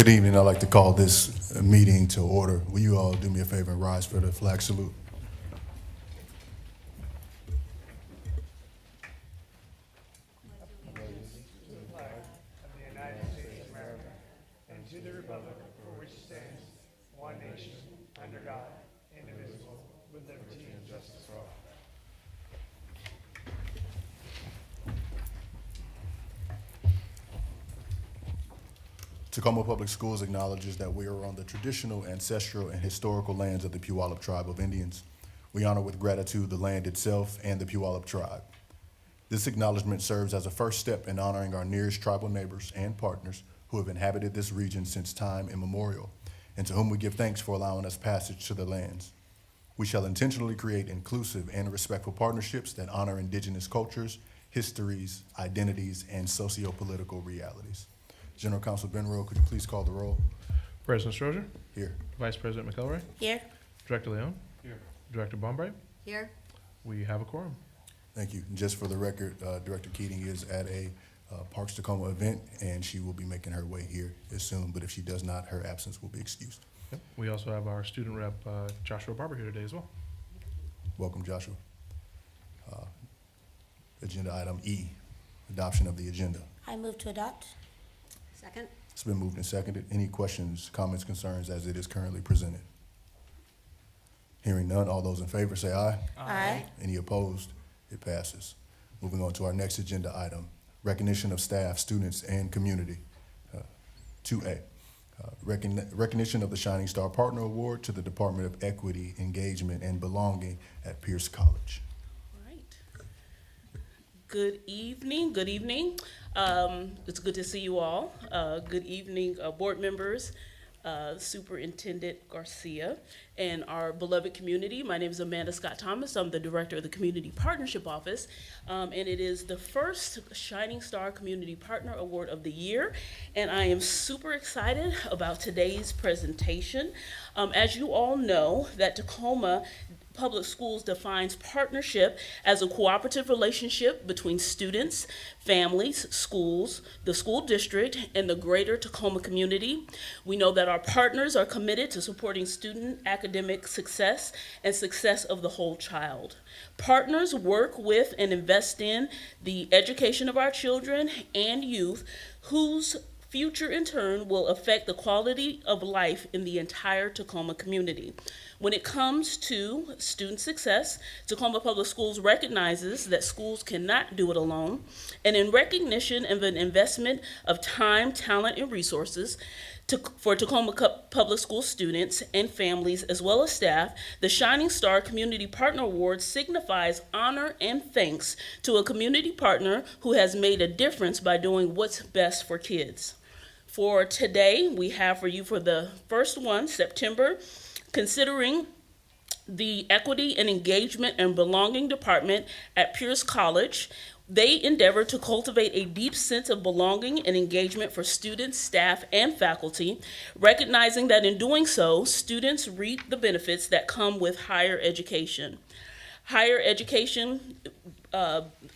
Good evening. I'd like to call this meeting to order. Will you all do me a favor and rise for the flag salute? Tacoma Public Schools acknowledges that we are on the traditional, ancestral, and historical lands of the Puyallup Tribe of Indians. We honor with gratitude the land itself and the Puyallup Tribe. This acknowledgement serves as a first step in honoring our nearest tribal neighbors and partners who have inhabited this region since time immemorial, and to whom we give thanks for allowing us passage to their lands. We shall intentionally create inclusive and respectful partnerships that honor indigenous cultures, histories, identities, and socio-political realities. General Counsel Benroe, could you please call the roll? President Stroger? Here. Vice President McElroy? Here. Director Leon? Here. Director Bombright? Here. We have a quorum. Thank you. And just for the record, Director Keating is at a Parks Tacoma event, and she will be making her way here as soon, but if she does not, her absence will be excused. Yep. We also have our student rep, Joshua Barber, here today as well. Welcome, Joshua. Agenda item E, adoption of the agenda. I move to adopt. Second. It's been moved and seconded. Any questions, comments, concerns as it is currently presented? Hearing none, all those in favor say aye. Aye. Any opposed? It passes. Moving on to our next agenda item, recognition of staff, students, and community. 2A, recognition of the Shining Star Partner Award to the Department of Equity, Engagement, and Belonging at Pierce College. Right. Good evening. Good evening. It's good to see you all. Good evening, board members, Superintendent Garcia, and our beloved community. My name is Amanda Scott Thomas. I'm the director of the Community Partnership Office, and it is the first Shining Star Community Partner Award of the year, and I am super excited about today's presentation. As you all know, that Tacoma Public Schools defines partnership as a cooperative relationship between students, families, schools, the school district, and the greater Tacoma community. We know that our partners are committed to supporting student academic success and success of the whole child. Partners work with and invest in the education of our children and youth, whose future in turn will affect the quality of life in the entire Tacoma community. When it comes to student success, Tacoma Public Schools recognizes that schools cannot do it alone, and in recognition of an investment of time, talent, and resources for Tacoma Public School students and families, as well as staff, the Shining Star Community Partner Award signifies honor and thanks to a community partner who has made a difference by doing what's best for kids. For today, we have for you for the first one, September, considering the Equity and Engagement and Belonging Department at Pierce College. They endeavor to cultivate a deep sense of belonging and engagement for students, staff, and faculty, recognizing that in doing so, students reap the benefits that come with higher education. Higher education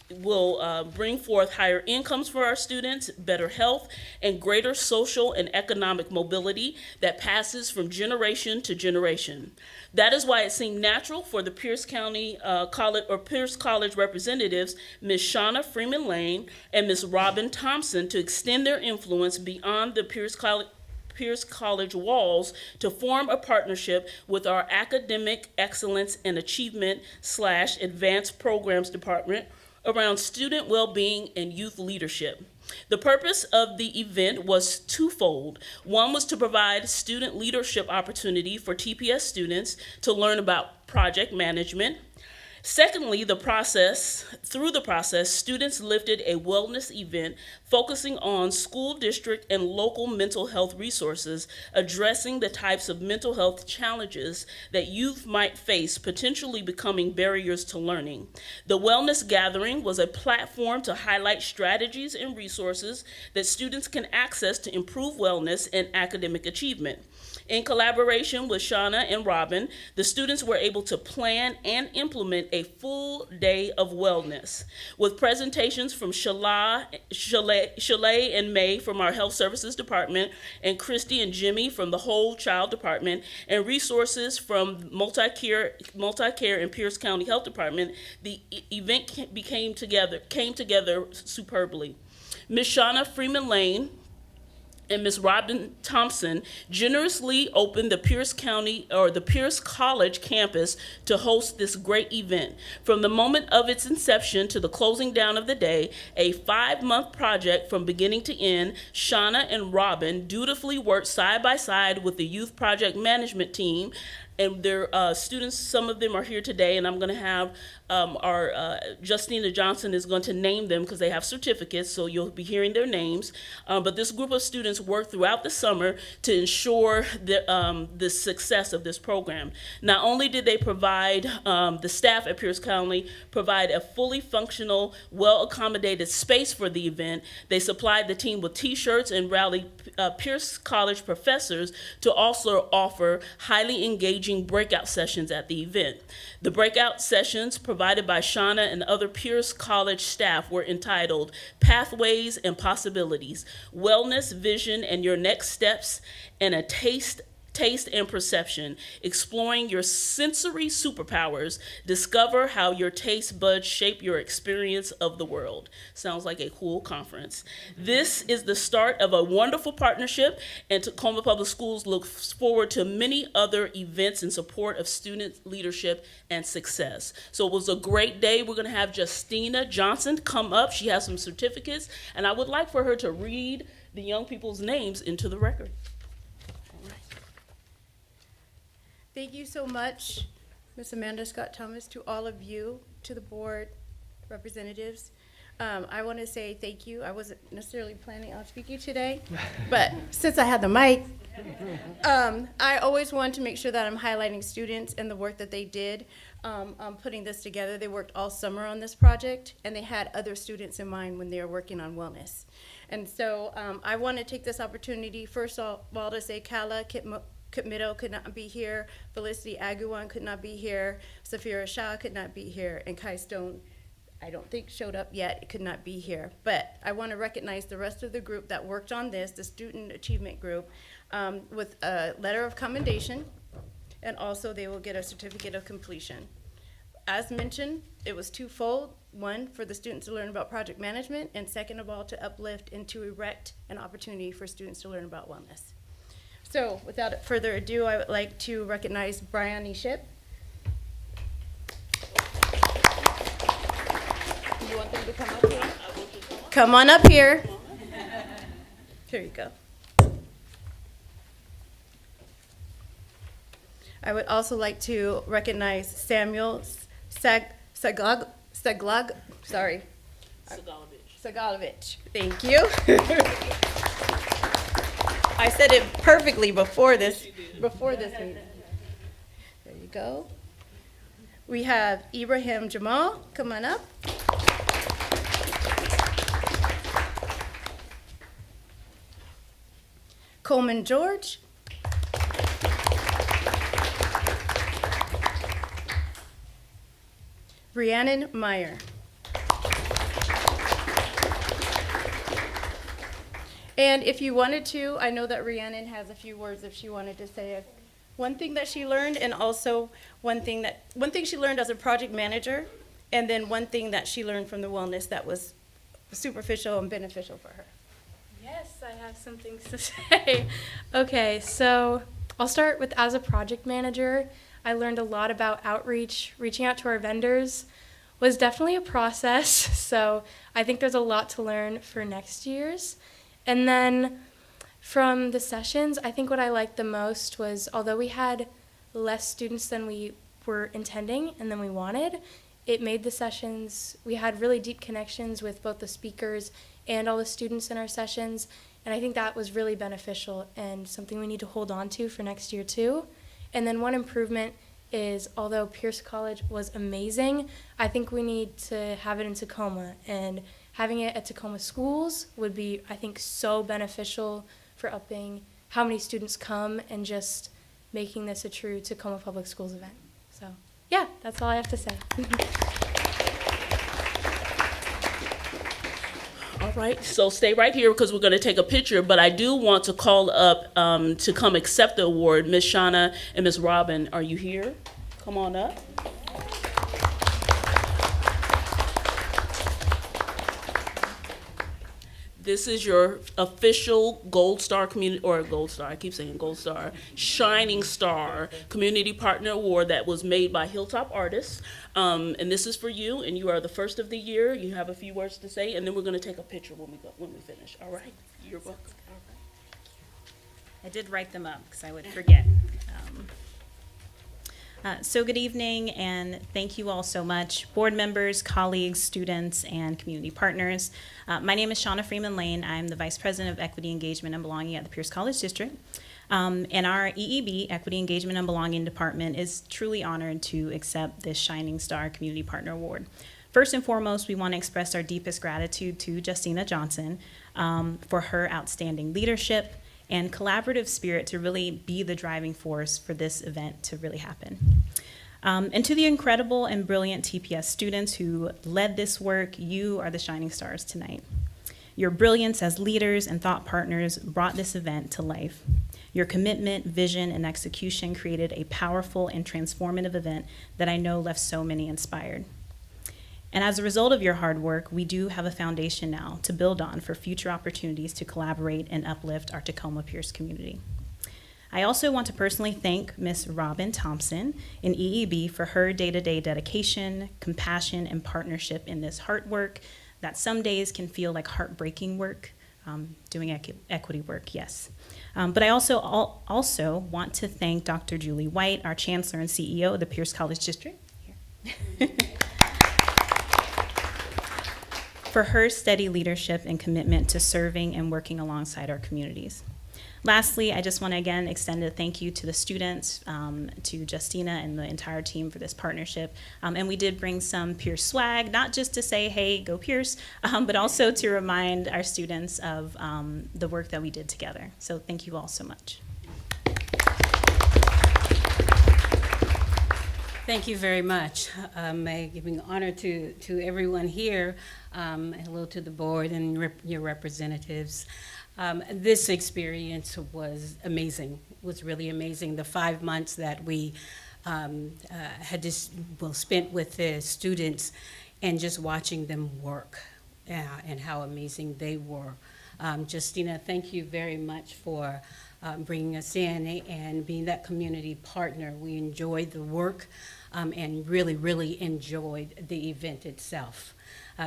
will bring forth higher incomes for our students, better health, and greater social and economic mobility that passes from generation to generation. That is why it seemed natural for the Pierce County College or Pierce College representatives, Ms. Shauna Freeman Lane and Ms. Robin Thompson, to extend their influence beyond the Pierce College walls to form a partnership with our Academic Excellence and Achievement / Advanced Programs Department around student well-being and youth leadership. The purpose of the event was twofold. One was to provide student leadership opportunity for TPS students to learn about project management. Secondly, through the process, students lifted a wellness event focusing on school district and local mental health resources, addressing the types of mental health challenges that youth might face, potentially becoming barriers to learning. The wellness gathering was a platform to highlight strategies and resources that students can access to improve wellness and academic achievement. In collaboration with Shauna and Robin, the students were able to plan and implement a full day of wellness with presentations from Chalet and May from our Health Services Department, and Christy and Jimmy from the Whole Child Department, and resources from Multicare and Pierce County Health Department. The event came together superbly. Ms. Shauna Freeman Lane and Ms. Robin Thompson generously opened the Pierce College campus to host this great event. From the moment of its inception to the closing down of the day, a 5-month project from beginning to end, Shauna and Robin dutifully worked side by side with the youth project management team and their students. Some of them are here today, and I'm going to have our Justina Johnson is going to name them because they have certificates, so you'll be hearing their names. But this group of students worked throughout the summer to ensure the success of this program. Not only did they provide, the staff at Pierce County provide a fully functional, well-accommodated space for the event, they supplied the team with t-shirts and rallied Pierce College professors to also offer highly engaging breakout sessions at the event. The breakout sessions provided by Shauna and other Pierce College staff were entitled Pathways and Possibilities, Wellness, Vision, and Your Next Steps, and a Taste and Perception, Exploring Your Sensory Superpowers, Discover How Your Taste Buds Shape Your Experience of the World. Sounds like a cool conference. This is the start of a wonderful partnership, and Tacoma Public Schools looks forward to many other events in support of student leadership and success. So it was a great day. We're going to have Justina Johnson come up. She has some certificates, and I would like for her to read the young people's names into the record. Thank you so much, Ms. Amanda Scott Thomas, to all of you, to the board representatives. I want to say thank you. I wasn't necessarily planning on speaking today, but since I had the mic, I always want to make sure that I'm highlighting students and the work that they did on putting this together. They worked all summer on this project, and they had other students in mind when they were working on wellness. And so I want to take this opportunity, first of all, to say Kala Kitmito could not be here, Felicity Aguan could not be here, Safira Shah could not be here, and Kai Stone, I don't think showed up yet, could not be here. But I want to recognize the rest of the group that worked on this, the student achievement group, with a letter of commendation, and also they will get a certificate of completion. As mentioned, it was twofold. One, for the students to learn about project management, and second of all, to uplift and to erect an opportunity for students to learn about wellness. So without further ado, I would like to recognize Brian Ship. You want them to come up here? Come on up here. Here you go. I would also like to recognize Samuel Saglag, sorry. Sagalovich. Thank you. I said it perfectly before this meeting. There you go. We have Ibrahim Jamal. Come on up. Coleman George. Rhiannon Meyer. And if you wanted to, I know that Rhiannon has a few words if she wanted to say one thing that she learned, and also one thing she learned as a project manager, and then one thing that she learned from the wellness that was superficial and beneficial for her. Yes, I have some things to say. Okay, so I'll start with, as a project manager, I learned a lot about outreach. Reaching out to our vendors was definitely a process, so I think there's a lot to learn for next year's. And then from the sessions, I think what I liked the most was, although we had less students than we were intending and than we wanted, it made the sessions, we had really deep connections with both the speakers and all the students in our sessions, and I think that was really beneficial and something we need to hold on to for next year too. And then one improvement is, although Pierce College was amazing, I think we need to have it in Tacoma, and having it at Tacoma schools would be, I think, so beneficial for upping how many students come and just making this a true Tacoma Public Schools event. So Yeah, that's all I have to say. All right, so stay right here because we're going to take a picture, but I do want to call up to come accept the award, Miss Shauna and Miss Robin. Are you here? Come on up. This is your official Gold Star Community, or Gold Star, I keep saying Gold Star, Shining Star Community Partner Award that was made by Hilltop Artists. And this is for you, and you are the first of the year. You have a few words to say, and then we're gonna take a picture when we finish, all right? You're welcome. I did write them up because I would forget. So good evening, and thank you all so much, board members, colleagues, students, and community partners. My name is Shauna Freeman Lane. I'm the Vice President of Equity Engagement and Belonging at the Pierce College District. And our EEB, Equity Engagement and Belonging Department, is truly honored to accept this Shining Star Community Partner Award. First and foremost, we want to express our deepest gratitude to Justina Johnson for her outstanding leadership and collaborative spirit to really be the driving force for this event to really happen. And to the incredible and brilliant TPS students who led this work, you are the shining stars tonight. Your brilliance as leaders and thought partners brought this event to life. Your commitment, vision, and execution created a powerful and transformative event that I know left so many inspired. And as a result of your hard work, we do have a foundation now to build on for future opportunities to collaborate and uplift our Tacoma Pierce community. I also want to personally thank Ms. Robin Thompson in EEB for her day-to-day dedication, compassion, and partnership in this hard work that some days can feel like heartbreaking work, doing equity work, yes. But I also want to thank Dr. Julie White, our Chancellor and CEO of the Pierce College District, for her steady leadership and commitment to serving and working alongside our communities. Lastly, I just want to again extend a thank you to the students, to Justina and the entire team for this partnership. And we did bring some Pierce swag, not just to say, hey, go Pierce, but also to remind our students of the work that we did together. So thank you all so much. Thank you very much. Giving honor to everyone here. Hello to the board and your representatives. This experience was amazing. It was really amazing. The 5 months that we spent with the students and just watching them work and how amazing they were. Justina, thank you very much for bringing us in and being that community partner. We enjoyed the work and really enjoyed the event itself.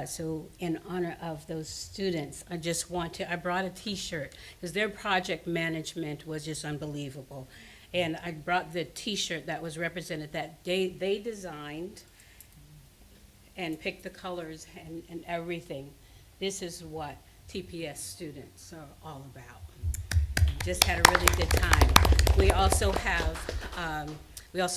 So in honor of those students, I brought a t-shirt because their project management was just unbelievable. And I brought the t-shirt that was represented that they designed and picked the colors and everything. This is what TPS students are all about. Just had a really good time. We also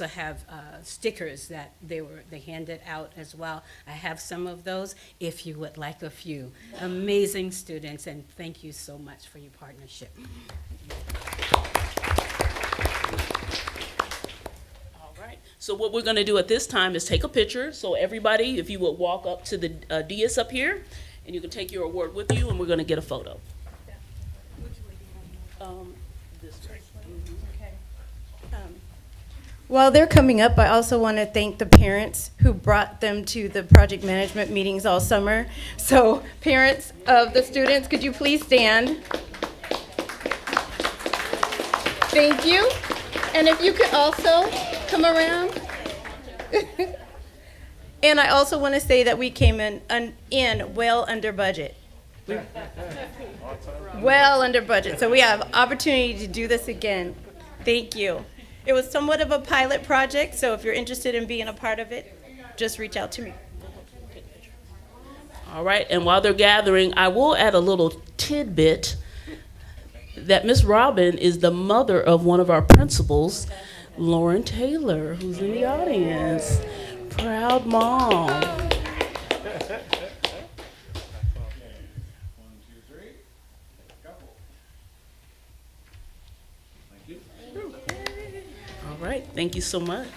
have stickers that they handed out as well. I have some of those if you would like a few. Amazing students, and thank you so much for your partnership. All right, so what we're gonna do at this time is take a picture. So everybody, if you would walk up to the dais up here, and you can take your award with you, and we're gonna get a photo. This way. While they're coming up, I also want to thank the parents who brought them to the project management meetings all summer. So parents of the students, could you please stand? Thank you. And if you could also come around. And I also want to say that we came in well under budget. Well under budget. So we have opportunity to do this again. Thank you. It was somewhat of a pilot project, so if you're interested in being a part of it, just reach out to me. All right, and while they're gathering, I will add a little tidbit that Miss Robin is the mother of one of our principals, Lauren Taylor, who's in the audience. Proud mom. All right, thank you so much.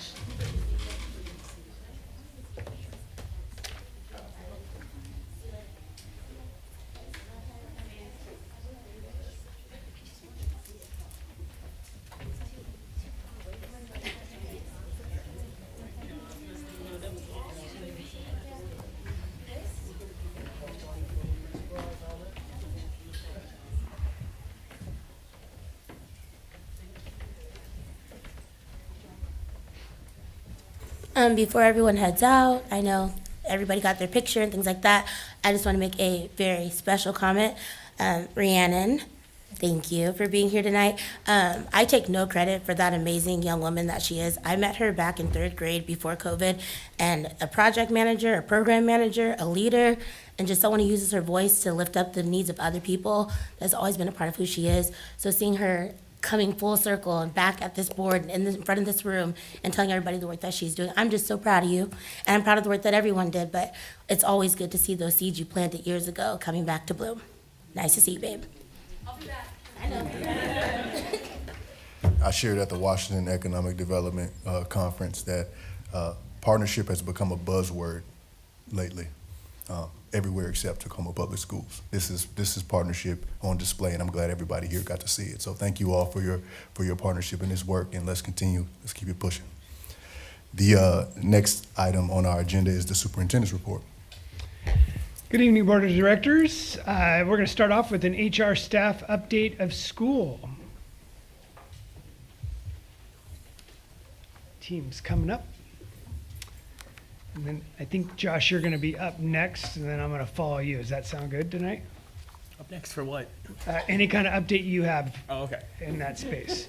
Before everyone heads out, I know everybody got their picture and things like that. I just want to make a very special comment. Rhiannon, thank you for being here tonight. I take no credit for that amazing young woman that she is. I met her back in 3rd grade before COVID, and a project manager, a program manager, a leader, and just someone who uses her voice to lift up the needs of other people. That's always been a part of who she is. So seeing her coming full circle and back at this board and in front of this room and telling everybody the work that she's doing, I'm just so proud of you. And I'm proud of the work that everyone did, but it's always good to see those seeds you planted years ago coming back to bloom. Nice to see you, babe. I'll be back. I know. I shared at the Washington Economic Development Conference that partnership has become a buzzword lately, everywhere except Tacoma Public Schools. This is partnership on display, and I'm glad everybody here got to see it. So thank you all for your partnership in this work, and let's continue. Let's keep it pushing. The next item on our agenda is the superintendent's report. Good evening, Board of Directors. We're going to start off with an HR staff update of school. Team's coming up. And then I think, Josh, you're going to be up next, and then I'm going to follow you. Does that sound good tonight? Up next for what? Any kind of update you have Oh, okay. in that space.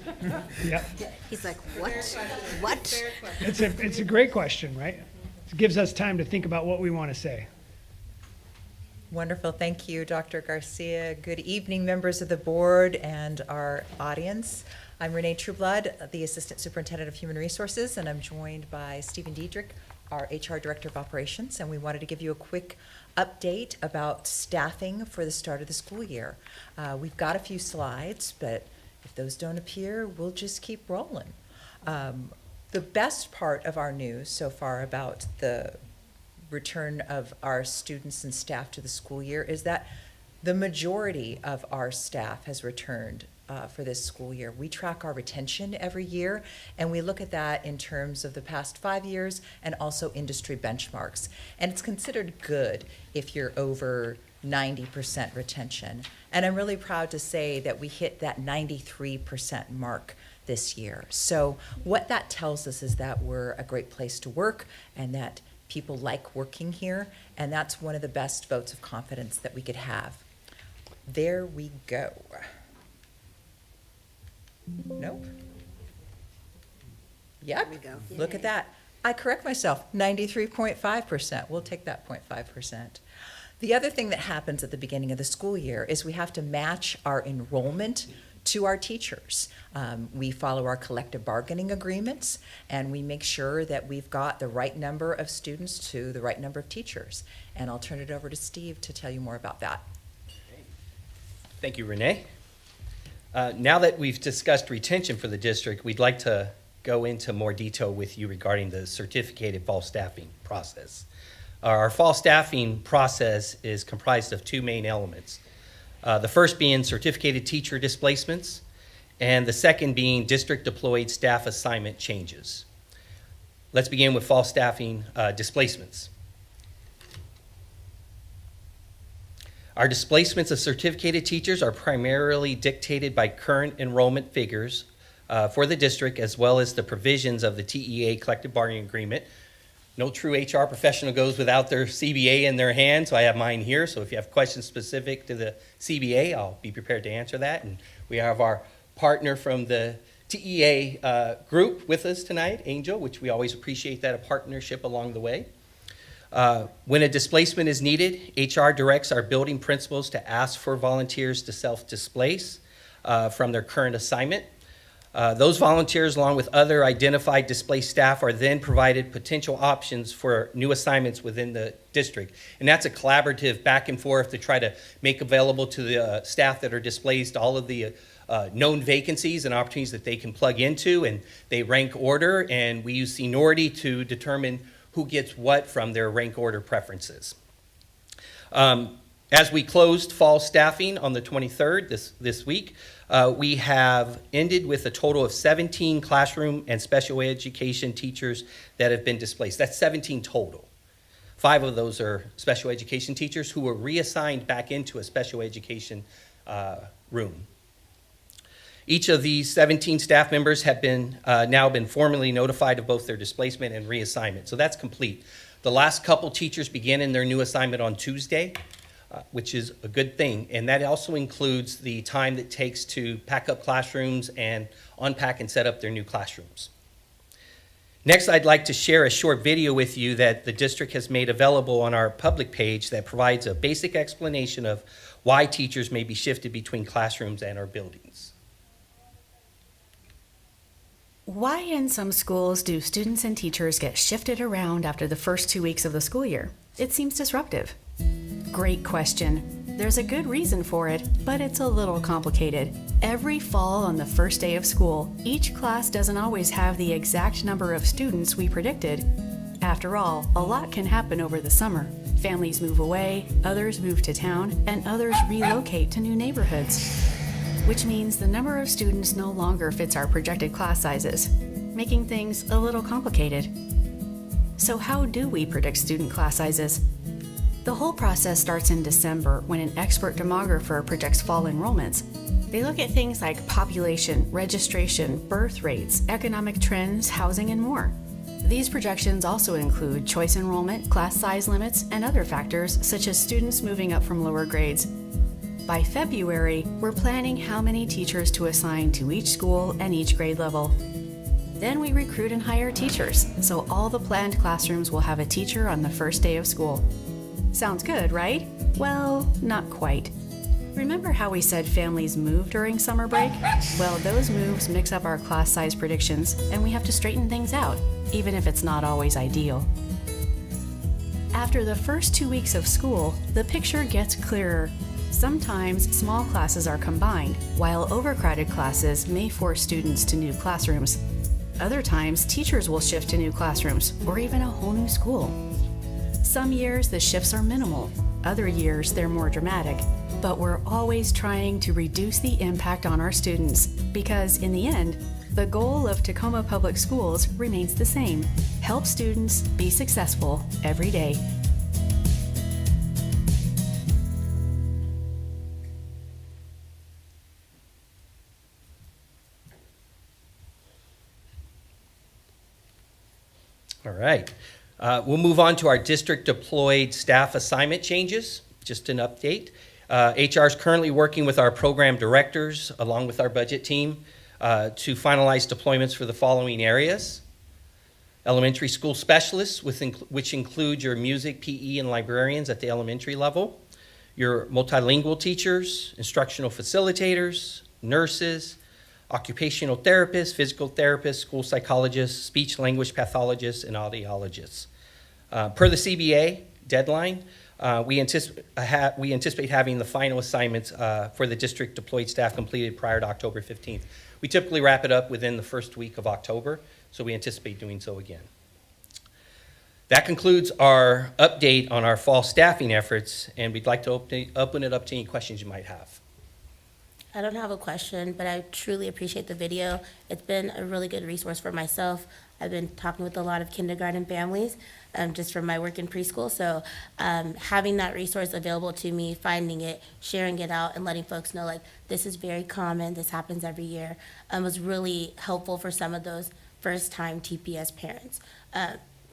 Yep. He's like, what? What? It's a great question, right? It gives us time to think about what we want to say. Wonderful. Thank you, Dr. Garcia. Good evening, members of the board and our audience. I'm Renee Trueblood, the Assistant Superintendent of Human Resources, and I'm joined by Stephen Diedrich, our HR Director of Operations, and we wanted to give you a quick update about staffing for the start of the school year. We've got a few slides, but if those don't appear, we'll just keep rolling. The best part of our news so far about the return of our students and staff to the school year is that the majority of our staff has returned for this school year. We track our retention every year, and we look at that in terms of the past 5 years and also industry benchmarks. And it's considered good if you're over 90% retention. And I'm really proud to say that we hit that 93% mark this year. So what that tells us is that we're a great place to work and that people like working here, and that's one of the best votes of confidence that we could have. There we go. Nope. Yep. There we go. Look at that. I correct myself, 93.5%. We'll take that 0.5%. The other thing that happens at the beginning of the school year is we have to match our enrollment to our teachers. We follow our collective bargaining agreements, and we make sure that we've got the right number of students to the right number of teachers. And I'll turn it over to Steve to tell you more about that. Thank you, Renee. Now that we've discussed retention for the district, we'd like to go into more detail with you regarding the certificated fall staffing process. Our fall staffing process is comprised of two main elements. The first being certificated teacher displacements, and the second being district deployed staff assignment changes. Let's begin with fall staffing displacements. Our displacements of certificated teachers are primarily dictated by current enrollment figures for the district, as well as the provisions of the TEA collective bargaining agreement. No true HR professional goes without their CBA in their hand, so I have mine here. So if you have questions specific to the CBA, I'll be prepared to answer that. And we have our partner from the TEA group with us tonight, Angel, which we always appreciate that, a partnership along the way. When a displacement is needed, HR directs our building principals to ask for volunteers to self-displace from their current assignment. Those volunteers, along with other identified displaced staff, are then provided potential options for new assignments within the district. And that's a collaborative back and forth to try to make available to the staff that are displaced all of the known vacancies and opportunities that they can plug into, and they rank order, and we use seniority to determine who gets what from their rank order preferences. As we closed fall staffing on the 23rd this week, we have ended with a total of 17 classroom and special education teachers that have been displaced. That's 17 total. 5 of those are special education teachers who were reassigned back into a special education room. Each of these 17 staff members have now been formally notified of both their displacement and reassignment. So that's complete. The last couple teachers begin in their new assignment on Tuesday, which is a good thing. And that also includes the time that it takes to pack up classrooms and unpack and set up their new classrooms. Next, I'd like to share a short video with you that the district has made available on our public page that provides a basic explanation of why teachers may be shifted between classrooms and our buildings. Why in some schools do students and teachers get shifted around after the first 2 weeks of the school year? It seems disruptive. Great question. There's a good reason for it, but it's a little complicated. Every fall on the first day of school, each class doesn't always have the exact number of students we predicted. After all, a lot can happen over the summer. Families move away, others move to town, and others relocate to new neighborhoods. Which means the number of students no longer fits our projected class sizes, making things a little complicated. So how do we predict student class sizes? The whole process starts in December when an expert demographer projects fall enrollments. They look at things like population, registration, birth rates, economic trends, housing, and more. These projections also include choice enrollment, class size limits, and other factors such as students moving up from lower grades. By February, we're planning how many teachers to assign to each school and each grade level. Then we recruit and hire teachers, so all the planned classrooms will have a teacher on the first day of school. Sounds good, right? Well, not quite. Remember how we said families move during summer break? Well, those moves mix up our class size predictions, and we have to straighten things out, even if it's not always ideal. After the first 2 weeks of school, the picture gets clearer. Sometimes small classes are combined, while overcrowded classes may force students to new classrooms. Other times, teachers will shift to new classrooms, or even a whole new school. Some years, the shifts are minimal. Other years, they're more dramatic. But we're always trying to reduce the impact on our students, because in the end, the goal of Tacoma Public Schools remains the same: help students be successful every day. All right. We'll move on to our district deployed staff assignment changes. Just an update. HR is currently working with our program directors along with our budget team to finalize deployments for the following areas. Elementary school specialists, which include your music, PE, and librarians at the elementary level, your multilingual teachers, instructional facilitators, nurses, occupational therapists, physical therapists, school psychologists, speech language pathologists, and audiologists. Per the CBA deadline, we anticipate having the final assignments for the district deployed staff completed prior to October 15th. We typically wrap it up within the first week of October, so we anticipate doing so again. That concludes our update on our fall staffing efforts, and we'd like to open it up to any questions you might have. I don't have a question, but I truly appreciate the video. It's been a really good resource for myself. I've been talking with a lot of kindergarten families just from my work in preschool. So having that resource available to me, finding it, sharing it out, and letting folks know, like, this is very common, this happens every year, was really helpful for some of those first-time TPS parents.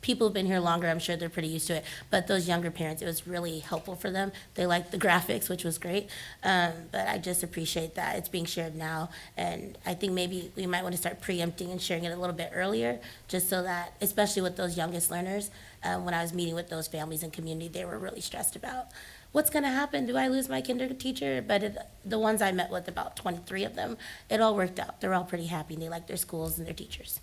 People who've been here longer, I'm sure they're pretty used to it, but those younger parents, it was really helpful for them. They liked the graphics, which was great, but I just appreciate that it's being shared now, and I think maybe we might want to start preempting and sharing it a little bit earlier, just so that, especially with those youngest learners, when I was meeting with those families and community, they were really stressed about, what's going to happen? Do I lose my kindergarten teacher? But the ones I met with, about 23 of them, it all worked out. They're all pretty happy, and they like their schools and their teachers.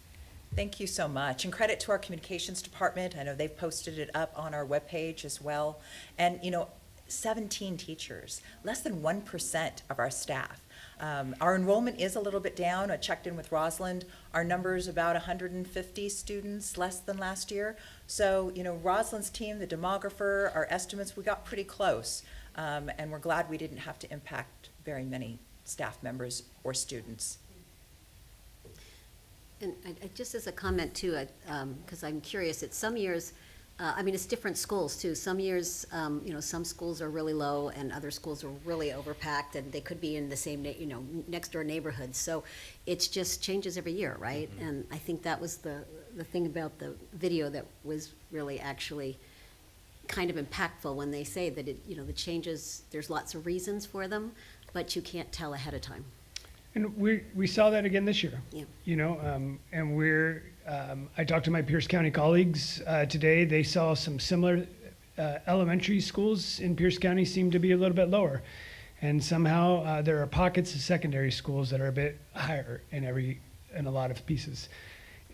Thank you so much. And credit to our communications department. I know they've posted it up on our webpage as well. And, 17 teachers, less than 1% of our staff. Our enrollment is a little bit down. I checked in with Rosalind. Our number is about 150 students less than last year. So, Rosalind's team, the demographer, our estimates, we got pretty close. And we're glad we didn't have to impact very many staff members or students. And just as a comment too, because I'm curious, at some years I mean, it's different schools too. Some years, some schools are really low and other schools are really overpacked, and they could be in the same, next door neighborhoods. So it's just changes every year, right? Mm-hmm. And I think that was the thing about the video that was really actually kind of impactful when they say that the changes, there's lots of reasons for them, but you can't tell ahead of time. And we saw that again this year. Yeah. And I talked to my Pierce County colleagues today. They saw some similar elementary schools in Pierce County seem to be a little bit lower. And somehow there are pockets of secondary schools that are a bit higher in a lot of pieces.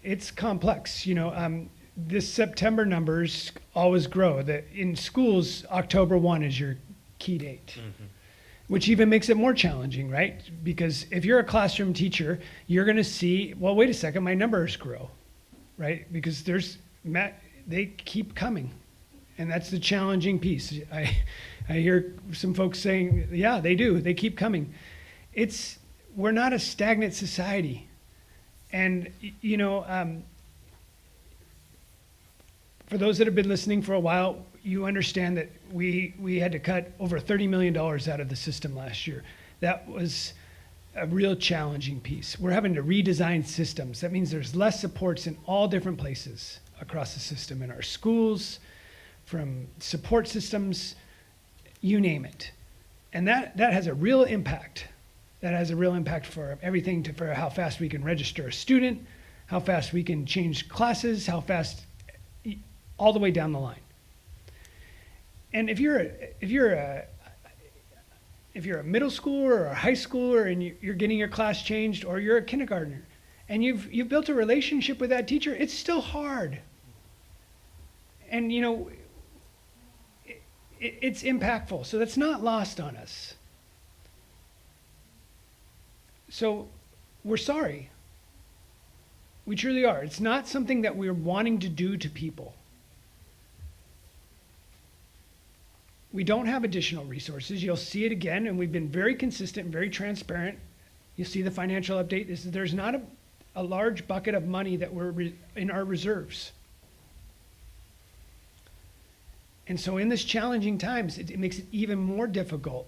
It's complex. This September numbers always grow. In schools, October 1 is your key date. Mm-hmm. Which even makes it more challenging, right? Because if you're a classroom teacher, you're going to see, well, wait a second, my numbers grow, right? Because they keep coming. And that's the challenging piece. I hear some folks saying, yeah, they do. They keep coming. We're not a stagnant society. And, for those that have been listening for a while, you understand that we had to cut over $30 million out of the system last year. That was a real challenging piece. We're having to redesign systems. That means there's less supports in all different places across the system, in our schools, from support systems, you name it. And that has a real impact. That has a real impact for everything for how fast we can register a student, how fast we can change classes, how fast, all the way down the line. And if you're a middle schooler or a high schooler and you're getting your class changed, or you're a kindergartner and you've built a relationship with that teacher, it's still hard. And it's impactful, so that's not lost on us. So we're sorry. We truly are. It's not something that we're wanting to do to people. We don't have additional resources. You'll see it again, and we've been very consistent and very transparent. You'll see the financial update. There's not a large bucket of money that we're in our reserves. And so in this challenging times, it makes it even more difficult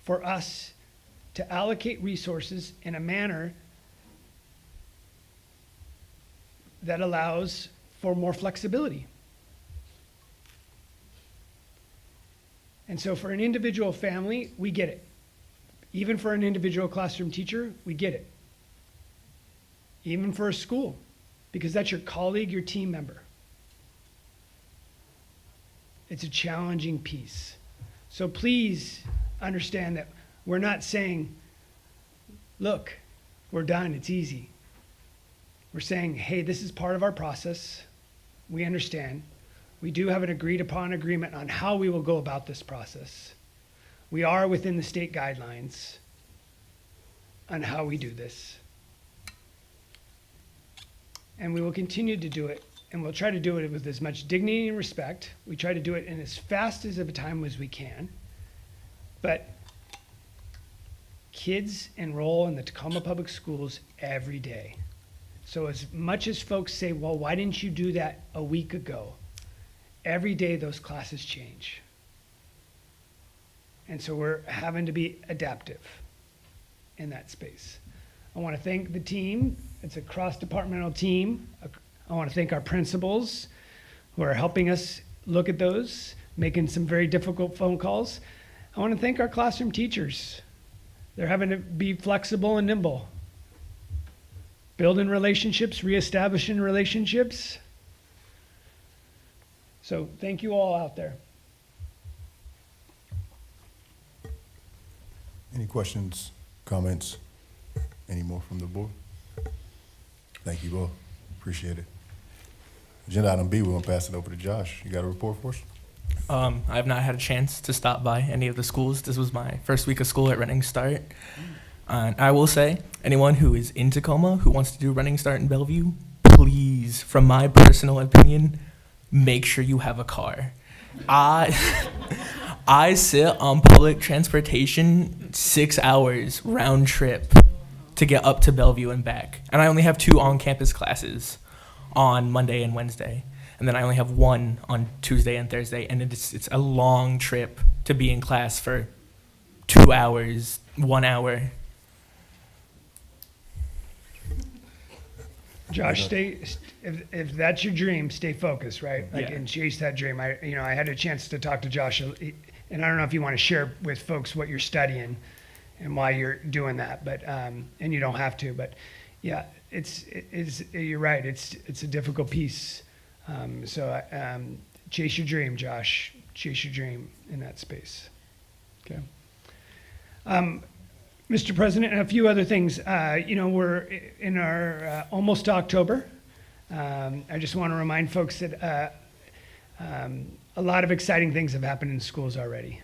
for us to allocate resources in a manner that allows for more flexibility. And so for an individual family, we get it. Even for an individual classroom teacher, we get it. Even for a school, because that's your colleague, your team member. It's a challenging piece. So please understand that we're not saying, look, we're done, it's easy. We're saying, hey, this is part of our process. We understand. We do have an agreed upon agreement on how we will go about this process. We are within the state guidelines on how we do this. And we will continue to do it, and we'll try to do it with as much dignity and respect. We try to do it in as fast as of a time as we can. But kids enroll in the Tacoma Public Schools every day. So as much as folks say, well, why didn't you do that a week ago? Every day those classes change. And so we're having to be adaptive in that space. I want to thank the team. It's a cross-departmental team. I want to thank our principals who are helping us look at those, making some very difficult phone calls. I want to thank our classroom teachers. They're having to be flexible and nimble. Building relationships, reestablishing relationships. So thank you all out there. Any questions, comments? Any more from the board? Thank you both. Appreciate it. Agenda item B, we're going to pass it over to Josh. You got a report for us? I have not had a chance to stop by any of the schools. This was my first week of school at Running Start. And I will say, anyone who is in Tacoma who wants to do Running Start in Bellevue, please, from my personal opinion, make sure you have a car. I sit on public transportation 6 hours round trip to get up to Bellevue and back. And I only have 2 on-campus classes on Monday and Wednesday. and then I only have one on Tuesday and Thursday, and it's a long trip to be in class for 2 hours, 1 hour. Josh, if that's your dream, stay focused, right? Like, Yeah. and chase that dream. I had a chance to talk to Josh, and I don't know if you want to share with folks what you're studying and why you're doing that, but and you don't have to, but yeah, you're right. It's a difficult piece. So chase your dream, Josh. Chase your dream in that space. Okay. Mr. President, and a few other things. We're in our almost October. I just want to remind folks that a lot of exciting things have happened in schools already.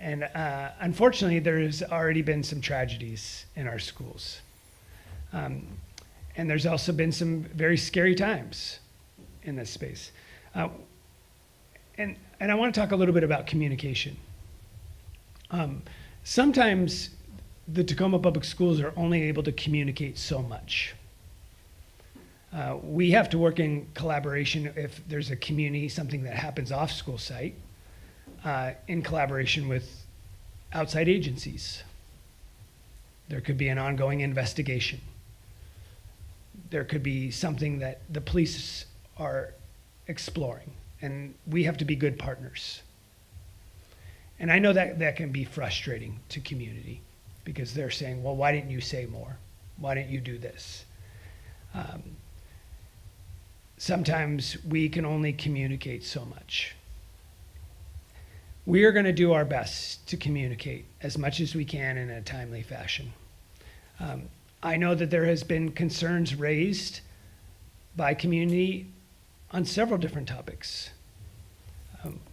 And unfortunately, there's already been some tragedies in our schools. And there's also been some very scary times in this space. And I want to talk a little bit about communication. Sometimes the Tacoma Public Schools are only able to communicate so much. We have to work in collaboration if there's a community, something that happens off school site, in collaboration with outside agencies. There could be an ongoing investigation. There could be something that the police are exploring, and we have to be good partners. And I know that can be frustrating to community, because they're saying, well, why didn't you say more? Why didn't you do this? Sometimes we can only communicate so much. We are going to do our best to communicate as much as we can in a timely fashion. I know that there has been concerns raised by community on several different topics.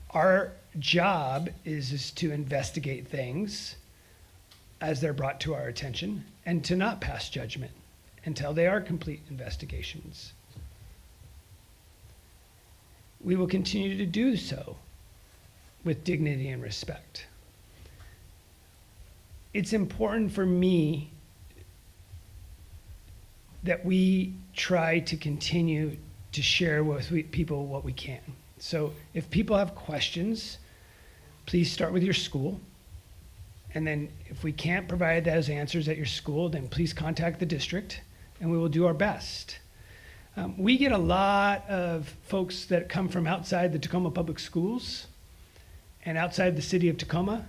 Our job is to investigate things as they're brought to our attention, and to not pass judgment until they are complete investigations. We will continue to do so with dignity and respect. It's important for me that we try to continue to share with people what we can. So if people have questions, please start with your school. And then if we can't provide those answers at your school, then please contact the district, and we will do our best. We get a lot of folks that come from outside the Tacoma Public Schools and outside the city of Tacoma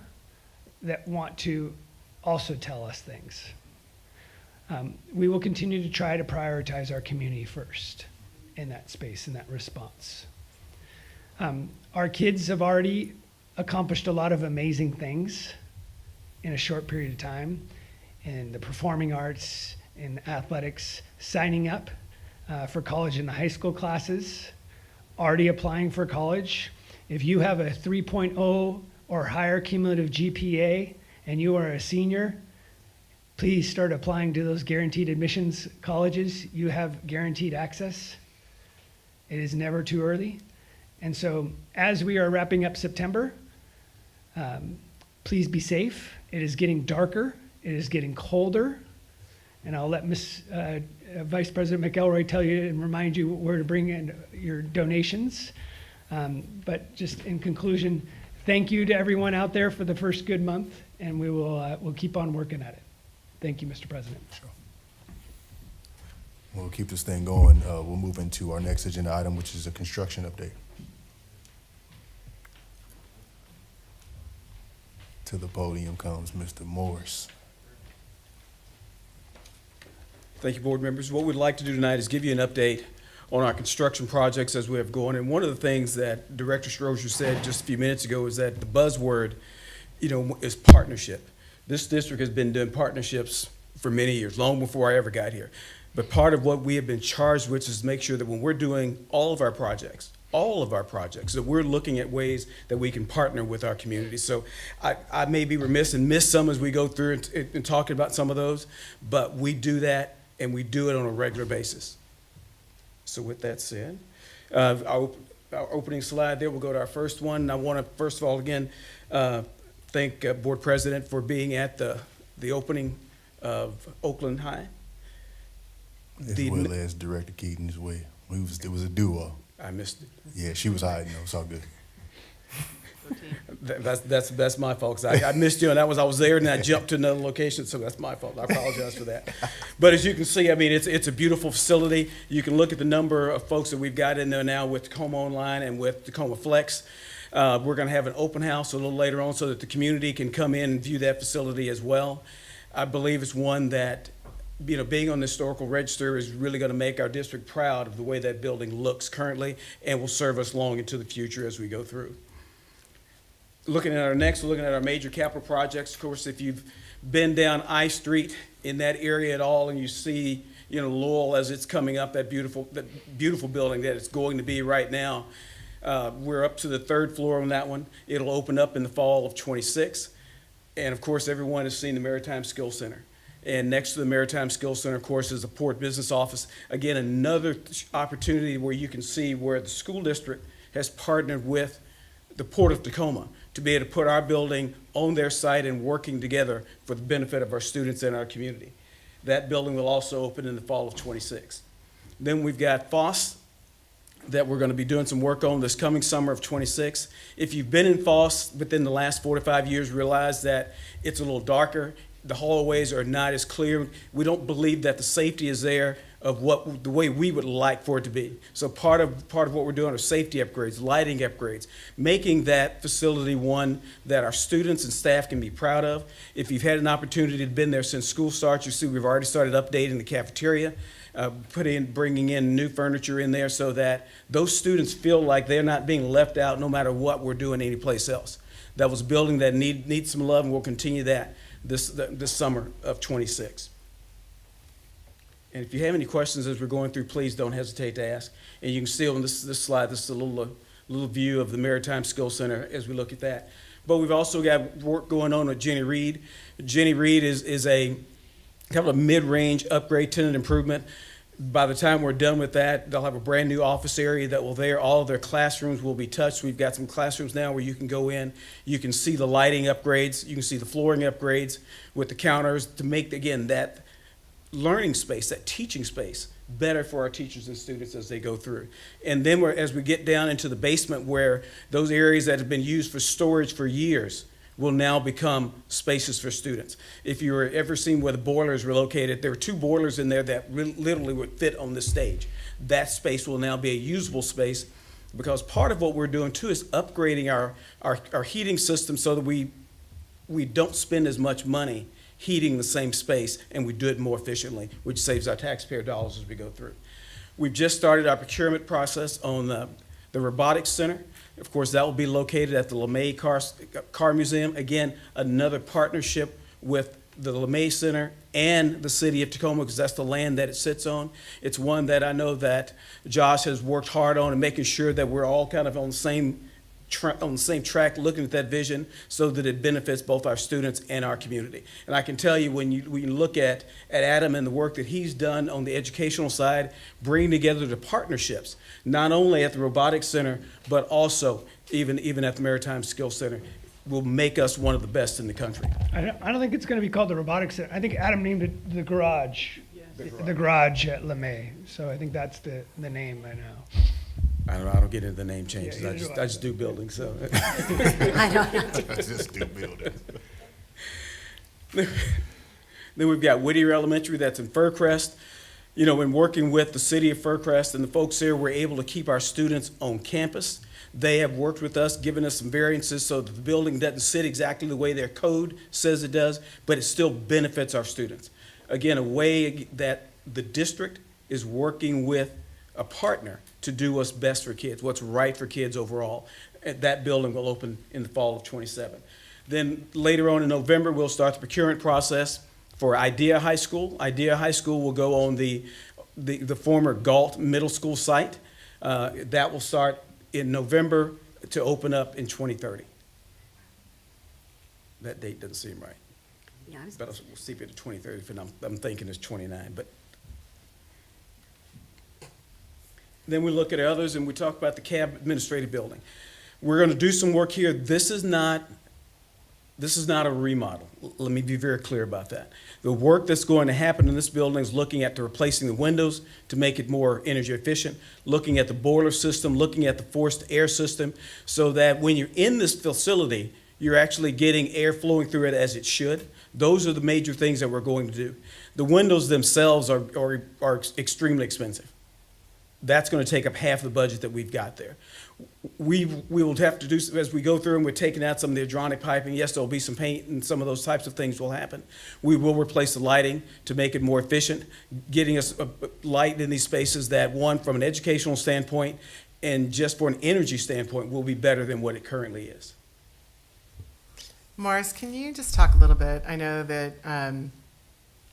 that want to also tell us things. We will continue to try to prioritize our community first in that space, in that response. Our kids have already accomplished a lot of amazing things in a short period of time in the performing arts, in athletics, signing up for college in the high school classes, already applying for college. If you have a 3.0 or higher cumulative GPA and you are a senior, please start applying to those guaranteed admissions colleges. You have guaranteed access. It is never too early. And so as we are wrapping up September, please be safe. It is getting darker. It is getting colder. And I'll let Vice President McElroy tell you and remind you where to bring in your donations. But just in conclusion, thank you to everyone out there for the first good month, and we'll keep on working at it. Thank you, Mr. President. Sure. We'll keep this thing going. We'll move into our next agenda item, which is a construction update. To the podium comes Mr. Morris. Thank you, board members. What we'd like to do tonight is give you an update on our construction projects as we have going. And one of the things that Director Strozier said just a few minutes ago is that the buzzword, is partnership. This district has been doing partnerships for many years, long before I ever got here. But part of what we have been charged with is to make sure that when we're doing all of our projects, that we're looking at ways that we can partner with our community. So I may be remiss and miss some as we go through and talking about some of those, but we do that, and we do it on a regular basis. So with that said, our opening slide there, we'll go to our first one. And I want to, first of all, again, thank Board President for being at the opening of Oakland High. As well as Director Keaton as well. It was a duo. I missed it. Yeah, she was hiding though. It's all good. That's my fault, 'cause I missed you, and I was there, and I jumped to another location, so that's my fault. I apologize for that. But as you can see, I mean, it's a beautiful facility. You can look at the number of folks that we've got in there now with Tacoma Online and with Tacoma Flex. We're going to have an open house a little later on so that the community can come in and view that facility as well. I believe it's one that, you know, being on the historical register is really going to make our district proud of the way that building looks currently and will serve us long into the future as we go through. Looking at our major capital projects. Of course, if you've been down I Street in that area at all, and you see, you know, Lowell as it's coming up, that beautiful building that it's going to be right now. We're up to the 3rd floor on that one. It'll open up in the fall of '26. And of course, everyone has seen the Maritime Skills Center. And next to the Maritime Skills Center, of course, is the Port Business Office. Again, another opportunity where you can see where the school district has partnered with the Port of Tacoma to be able to put our building on their site and working together for the benefit of our students and our community. That building will also open in the fall of '26. Then we've got FOSS that we're going to be doing some work on this coming summer of '26. If you've been in FOSS within the last 4 to 5 years, realize that it's a little darker. The hallways are not as clear. We don't believe that the safety is there of the way we would like for it to be. So part of what we're doing are safety upgrades, lighting upgrades, making that facility one that our students and staff can be proud of. If you've had an opportunity to been there since school starts, you see we've already started updating the cafeteria, bringing in new furniture in there so that those students feel like they're not being left out no matter what we're doing anyplace else. That was a building that needs some love, and we'll continue that this summer of '26. And if you have any questions as we're going through, please don't hesitate to ask. And you can see on this slide, this is a little view of the Maritime Skills Center as we look at that. But we've also got work going on with Jenny Reed. Jenny Reed is a kind of a mid-range upgrade, tenant improvement. By the time we're done with that, they'll have a brand new office area that will there. All of their classrooms will be touched. We've got some classrooms now where you can go in. You can see the lighting upgrades. You can see the flooring upgrades with the counters to make, again, that learning space, that teaching space, better for our teachers and students as they go through. And then as we get down into the basement where those areas that have been used for storage for years will now become spaces for students. If you were ever seen where the boilers were located, there were 2 boilers in there that literally would fit on this stage. That space will now be a usable space because part of what we're doing too is upgrading our heating system so that we don't spend as much money heating the same space, and we do it more efficiently, which saves our taxpayer dollars as we go through. We've just started our procurement process on the robotics center. Of course, that will be located at the LeMay Car Museum. Again, another partnership with the LeMay Center and the city of Tacoma, because that's the land that it sits on. It's one that I know that Josh has worked hard on and making sure that we're all kind of on the same track, looking at that vision so that it benefits both our students and our community. And I can tell you when you look at Adam and the work that he's done on the educational side, bringing together the partnerships, not only at the Robotics Center, but also even at the Maritime Skills Center, will make us one of the best in the country. I don't think it's going to be called the Robotics Center. I think Adam named it the Garage. Yes. The Garage at LeMay. So I think that's the name by now. I don't get into the name changes. Yeah, I just do buildings. So. I don't. I just do buildings. Then we've got Whittier Elementary that's in Fircrest. You know, in working with the city of Fircrest and the folks there, we're able to keep our students on campus. They have worked with us, given us some variances so that the building doesn't sit exactly the way their code says it does, but it still benefits our students. Again, a way that the district is working with a partner to do what's best for kids, what's right for kids overall. That building will open in the fall of '27. Then later on in November, we'll start the procurement process for Idea High School. Idea High School will go on the former Galt Middle School site. That will start in November to open up in 2030. That date doesn't seem right. Yeah, But we'll see if it's 2030, and I'm thinking it's 29. But then we look at others and we talk about the CAB administrative building. We're going to do some work here. This is not This is not a remodel. Let me be very clear about that. The work that's going to happen in this building is looking at replacing the windows to make it more energy efficient, looking at the boiler system, looking at the forced air system, so that when you're in this facility, you're actually getting air flowing through it as it should. Those are the major things that we're going to do. The windows themselves are extremely expensive. That's going to take up half the budget that we've got there. We will have to do, as we go through and we're taking out some of the hydronic piping, yes, there'll be some paint and some of those types of things will happen. We will replace the lighting to make it more efficient, getting us a light in these spaces that, one, from an educational standpoint and just for an energy standpoint, will be better than what it currently is. Morris, can you just talk a little bit? I know that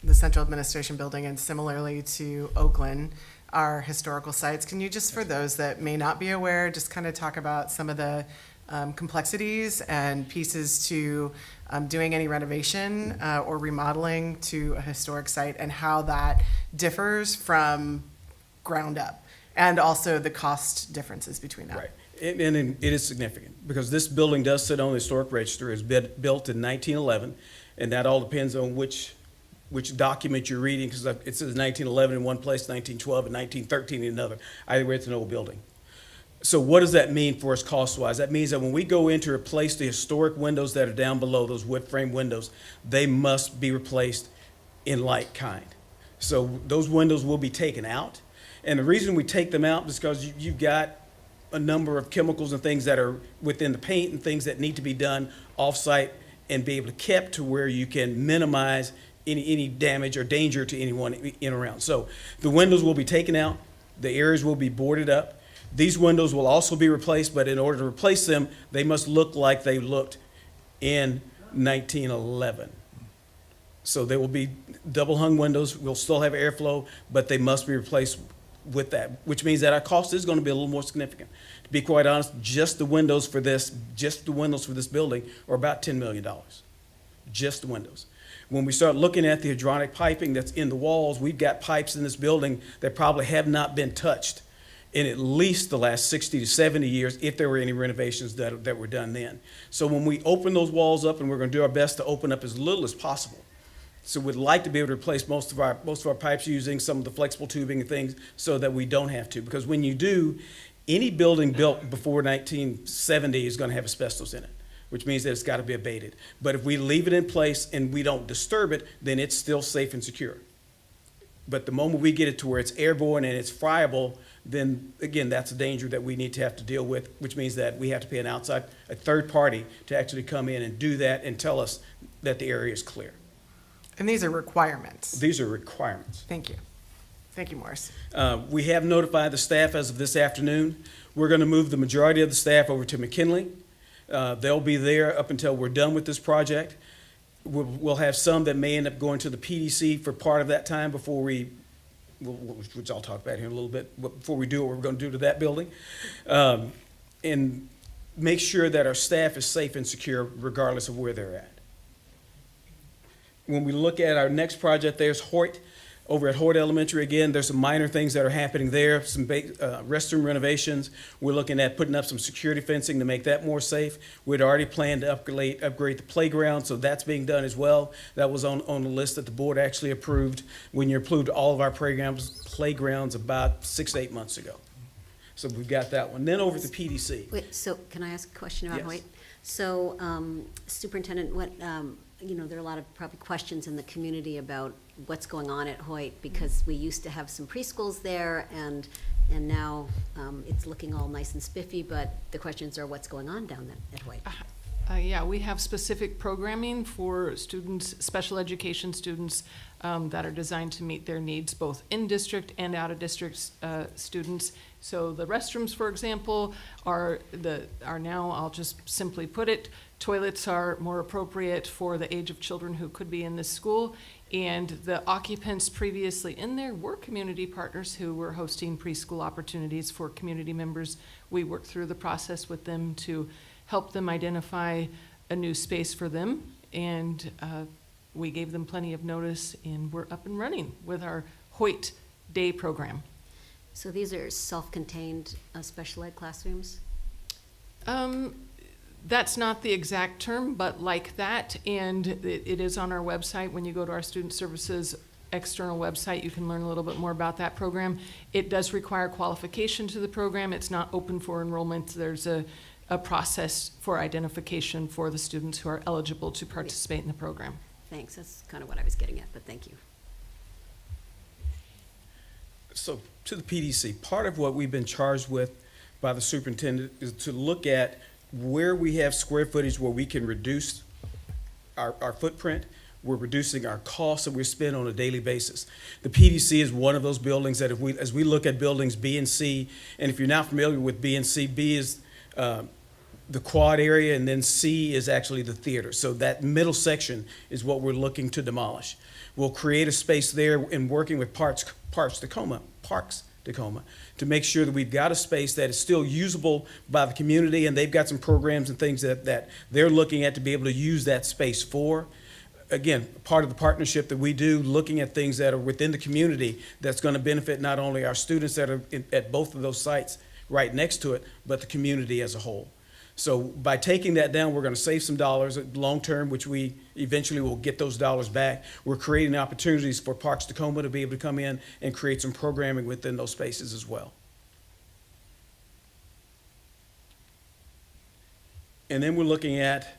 the Central Administration Building and similarly to Oakland are historical sites. Can you just, for those that may not be aware, just kind of talk about some of the complexities and pieces to doing any renovation or remodeling to a historic site and how that differs from ground up, and also the cost differences between that? Right. And it is significant because this building does sit on the historic register. It was built in 1911, and that all depends on which document you're reading, because it says 1911 in one place, 1912 and 1913 in another. Either way, it's an old building. So what does that mean for us cost-wise? That means that when we go in to replace the historic windows that are down below, those wood frame windows, they must be replaced in like kind. So those windows will be taken out. And the reason we take them out is because you've got a number of chemicals and things that are within the paint and things that need to be done off-site and be able to kept to where you can minimize any damage or danger to anyone in and around. So the windows will be taken out, the areas will be boarded up. These windows will also be replaced, but in order to replace them, they must look like they looked in 1911. So they will be double hung windows, we'll still have airflow, but they must be replaced with that, which means that our cost is going to be a little more significant. To be quite honest, just the windows for this building are about $10 million. Just the windows. When we start looking at the hydronic piping that's in the walls, we've got pipes in this building that probably have not been touched in at least the last 60 to 70 years, if there were any renovations that were done then. So when we open those walls up, and we're going to do our best to open up as little as possible. So we'd like to be able to replace most of our pipes using some of the flexible tubing and things so that we don't have to. Because when you do, any building built before 1970 is going to have asbestos in it, which means that it's got to be abated. But if we leave it in place and we don't disturb it, then it's still safe and secure. But the moment we get it to where it's airborne and it's friable, then again, that's a danger that we need to have to deal with, which means that we have to pay a third party to actually come in and do that and tell us that the area is clear. And these are requirements. These are requirements. Thank you. Thank you, Morris. We have notified the staff as of this afternoon. We're going to move the majority of the staff over to McKinley. They'll be there up until we're done with this project. We'll have some that may end up going to the PDC for part of that time before which I'll talk about here in a little bit, before we do what we're going to do to that building. And make sure that our staff is safe and secure regardless of where they're at. When we look at our next project, there's Hoyt. Over at Hoyt Elementary, again, there's some minor things that are happening there, some restroom renovations. We're looking at putting up some security fencing to make that more safe. We'd already planned to upgrade the playground, so that's being done as well. That was on the list that the board actually approved when you approved all of our playgrounds about 6 to 8 months ago. So we've got that one. Then over to PDC. Wait, so can I ask a question about Yes. Hoyt? So, Superintendent, there are a lot of probably questions in the community about what's going on at Hoyt, because we used to have some preschools there, and now it's looking all nice and spiffy, but the questions are what's going on down there at Hoyt. Yeah, we have specific programming for students, special education students, that are designed to meet their needs, both in-district and out-of-district students. So the restrooms, for example, are now, I'll just simply put it, toilets are more appropriate for the age of children who could be in this school. And the occupants previously in there were community partners who were hosting preschool opportunities for community members. We worked through the process with them to help them identify a new space for them, and we gave them plenty of notice, and we're up and running with our Hoyt Day program. So these are self-contained special ed classrooms? That's not the exact term, but like that, and it is on our website. When you go to our Student Services external website, you can learn a little bit more about that program. It does require qualification to the program. It's not open for enrollment. There's a process for identification for the students who are eligible to participate in the program. Thanks, that's kind of what I was getting at, but thank you. So to the PDC, part of what we've been charged with by the superintendent is to look at where we have square footage where we can reduce our footprint. We're reducing our costs that we spend on a daily basis. The PDC is one of those buildings that as we look at buildings B and C, and if you're not familiar with B and C, B is the quad area, and then C is actually the theater. So that middle section is what we're looking to demolish. We'll create a space there in working with Parks Tacoma, to make sure that we've got a space that is still usable by the community, and they've got some programs and things that they're looking at to be able to use that space for. Again, part of the partnership that we do, looking at things that are within the community that's going to benefit not only our students that are at both of those sites right next to it, but the community as a whole. So by taking that down, we're going to save some dollars long term, which we eventually will get those dollars back. We're creating opportunities for Parks Tacoma to be able to come in and create some programming within those spaces as well. And then we're looking at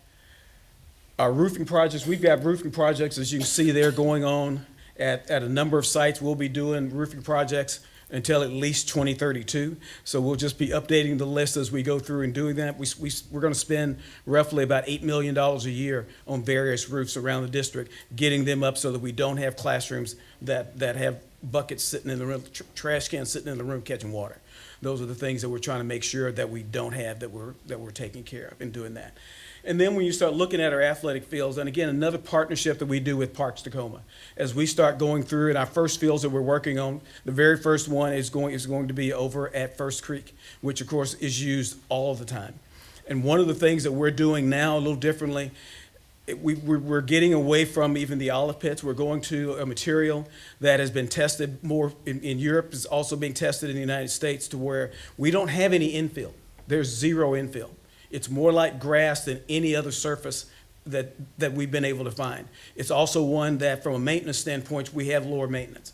our roofing projects. We've got roofing projects, as you can see there, going on at a number of sites. We'll be doing roofing projects until at least 2032. So we'll just be updating the list as we go through and doing that. We're going to spend roughly about $8 million a year on various roofs around the district, getting them up so that we don't have classrooms that have buckets sitting in the room, trash cans sitting in the room catching water. Those are the things that we're trying to make sure that we don't have, that we're taking care of in doing that. And then when you start looking at our athletic fields, and again, another partnership that we do with Parks Tacoma, as we start going through in our first fields that we're working on, the very first one is going to be over at First Creek, which of course is used all the time. And one of the things that we're doing now a little differently, we're getting away from even the olive pits. We're going to a material that has been tested more in Europe, is also being tested in the United States, to where we don't have any infill. There's zero infill. It's more like grass than any other surface that we've been able to find. It's also one that, from a maintenance standpoint, we have lower maintenance.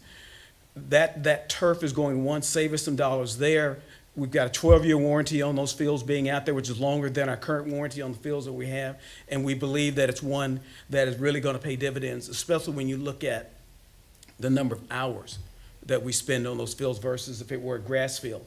That turf is going to, save us some dollars there. We've got a 12-year warranty on those fields being out there, which is longer than our current warranty on the fields that we have. And we believe that it's one that is really going to pay dividends, especially when you look at the number of hours that we spend on those fields versus if it were a grass field.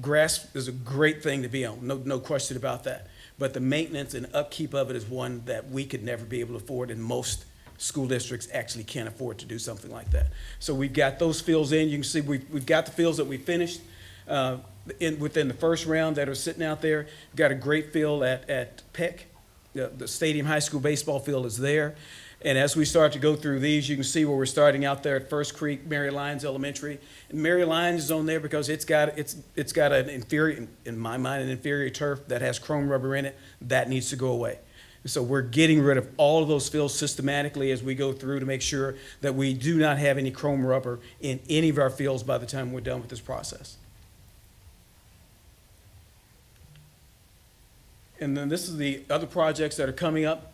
Grass is a great thing to be on, no question about that. But the maintenance and upkeep of it is one that we could never be able to afford, and most school districts actually can't afford to do something like that. So we've got those fields in. You can see we've got the fields that we finished within the first round that are sitting out there. We've got a great field at Peck. The Stadium High School baseball field is there. And as we start to go through these, you can see where we're starting out there at First Creek, Mary Lyons Elementary. And Mary Lyons is on there because it's got an inferior, in my mind, an inferior turf that has chrome rubber in it. That needs to go away. So we're getting rid of all of those fields systematically as we go through to make sure that we do not have any chrome rubber in any of our fields by the time we're done with this process. And then this is the other projects that are coming up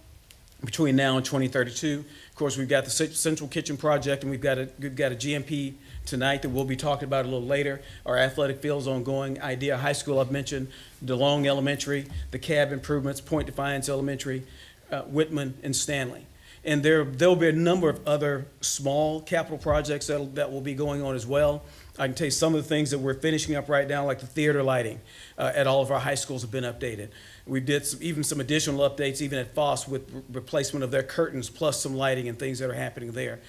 between now and 2032. Of course, we've got the Central Kitchen project, and we've got a GMP tonight that we'll be talking about a little later. Our athletic fields ongoing. Idea High School I've mentioned, DeLong Elementary, the cab improvements, Point Defiance Elementary, Whitman, and Stanley. And there'll be a number of other small capital projects that will be going on as well. I can tell you some of the things that we're finishing up right now, like the theater lighting at all of our high schools have been updated. We did even some additional updates even at Foss with replacement of their curtains plus some lighting and things that are happening there.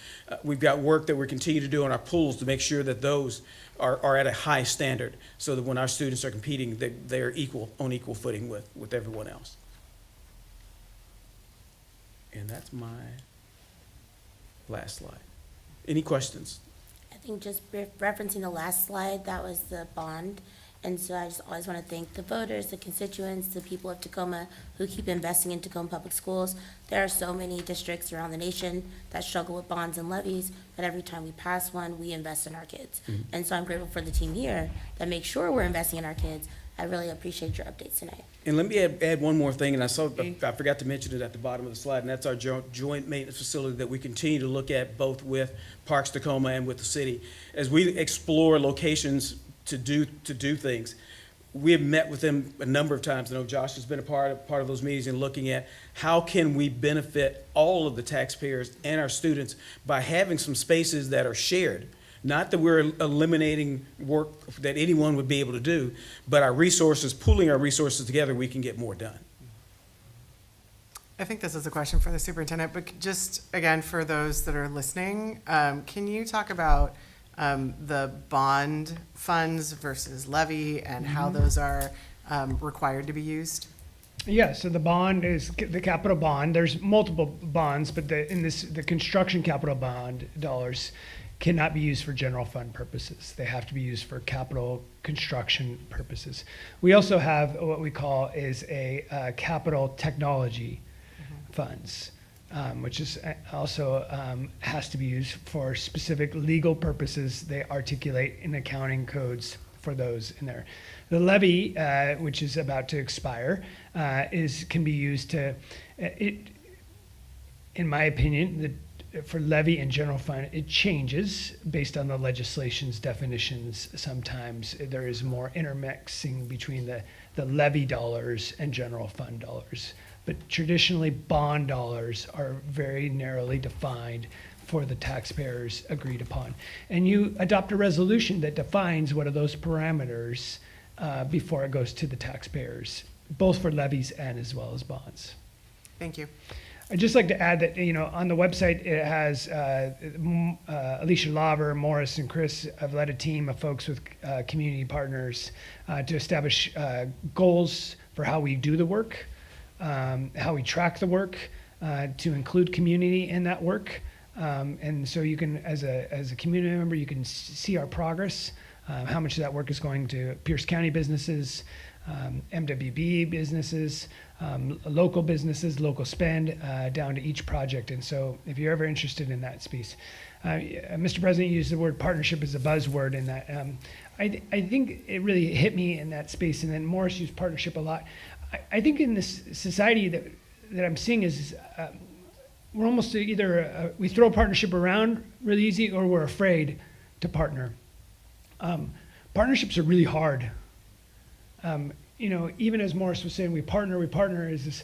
We've got work that we continue to do on our pools to make sure that those are at a high standard so that when our students are competing, they're on equal footing with everyone else. And that's my last slide. Any questions? I think just referencing the last slide, that was the bond. And so I just always want to thank the voters, the constituents, the people of Tacoma who keep investing in Tacoma Public Schools. There are so many districts around the nation that struggle with bonds and levies, but every time we pass one, we invest in our kids. Mm-hmm. And so I'm grateful for the team here that makes sure we're investing in our kids I really appreciate your updates tonight. And let me add one more thing, and I forgot to mention it at the bottom of the slide, and that's our joint maintenance facility that we continue to look at both with Parks Tacoma and with the city. As we explore locations to do things, we have met with them a number of times. I know Josh has been a part of those meetings and looking at how can we benefit all of the taxpayers and our students by having some spaces that are shared. Not that we're eliminating work that anyone would be able to do, but our resources, pooling our resources together, we can get more done. I think this is a question for the superintendent, but just again, for those that are listening, can you talk about the bond funds versus levy and how those are required to be used? Yeah, so the bond is the capital bond. There's multiple bonds, but the construction capital bond dollars cannot be used for general fund purposes. They have to be used for capital construction purposes. We also have what we call is a capital technology funds, which is also has to be used for specific legal purposes. They articulate in accounting codes for those in there. The levy, which is about to expire, can be used to, in my opinion, for levy and general fund, it changes based on the legislation's definitions. Sometimes there is more intermixing between the levy dollars and general fund dollars. But traditionally, bond dollars are very narrowly defined for the taxpayers agreed upon. And you adopt a resolution that defines what are those parameters before it goes to the taxpayers, both for levies and as well as bonds. Thank you. I'd just like to add that, on the website, it has Alicia Laver, Morris, and Chris have led a team of folks with community partners to establish goals for how we do the work, how we track the work, to include community in that work. And so you can, as a community member, you can see our progress, how much of that work is going to Pierce County businesses, MWB businesses, local businesses, local spend, down to each project. And so if you're ever interested in that space, Mr. President used the word partnership as a buzzword in that. I think it really hit me in that space, and then Morris used partnership a lot. I think in this society that I'm seeing is we're almost either we throw partnership around really easy, or we're afraid to partner. Partnerships are really hard. Even as Morris was saying, we partner is this,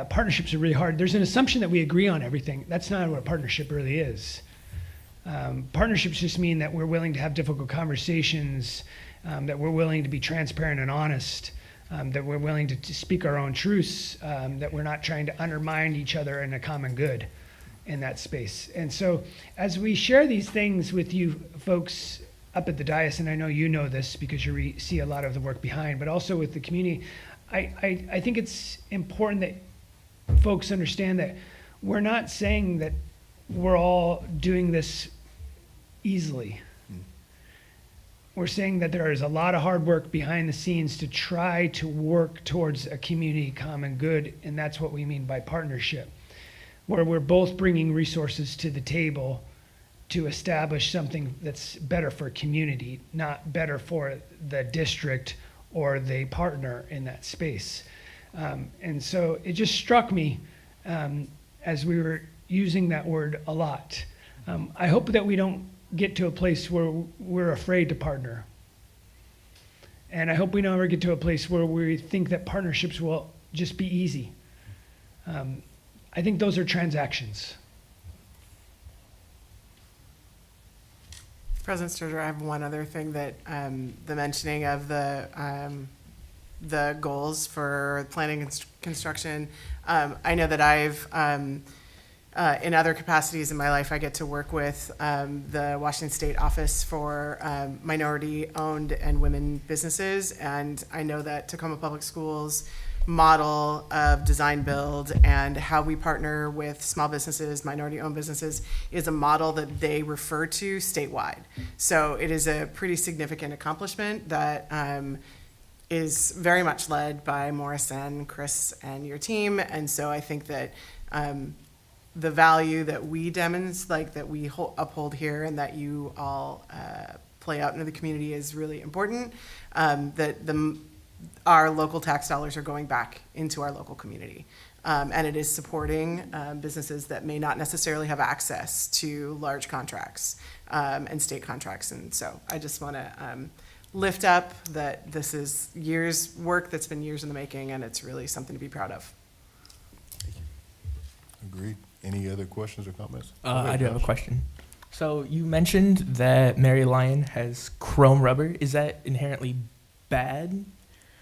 partnerships are really hard. There's an assumption that we agree on everything. That's not what a partnership really is. Partnerships just mean that we're willing to have difficult conversations, that we're willing to be transparent and honest, that we're willing to speak our own truths, that we're not trying to undermine each other in a common good in that space. And so as we share these things with you folks up at the dais, and I know you know this because you see a lot of the work behind, but also with the community, I think it's important that folks understand that we're not saying that we're all doing this easily. We're saying that there is a lot of hard work behind the scenes to try to work towards a community common good, and that's what we mean by partnership, where we're both bringing resources to the table to establish something that's better for community, not better for the district or the partner in that space. And so it just struck me as we were using that word a lot. I hope that we don't get to a place where we're afraid to partner. And I hope we never get to a place where we think that partnerships will just be easy. I think those are transactions. President Sturgeon, I have one other thing that the mentioning of the goals for planning and construction. I know that I've in other capacities in my life, I get to work with the Washington State Office for Minority-Owned and Women Businesses, and I know that Tacoma Public Schools model of design build and how we partner with small businesses, minority-owned businesses, is a model that they refer to statewide. So it is a pretty significant accomplishment that is very much led by Morris and Chris and your team, and so I think that the value that we demonstrate, that we uphold here, and that you all play out into the community is really important. That our local tax dollars are going back into our local community. And it is supporting businesses that may not necessarily have access to large contracts and state contracts. And so I just want to lift up that this is years' work that's been years in the making, and it's really something to be proud of. Agreed. Any other questions or comments? I do have a question. So you mentioned that Mary Lyon has chrome rubber. Is that inherently bad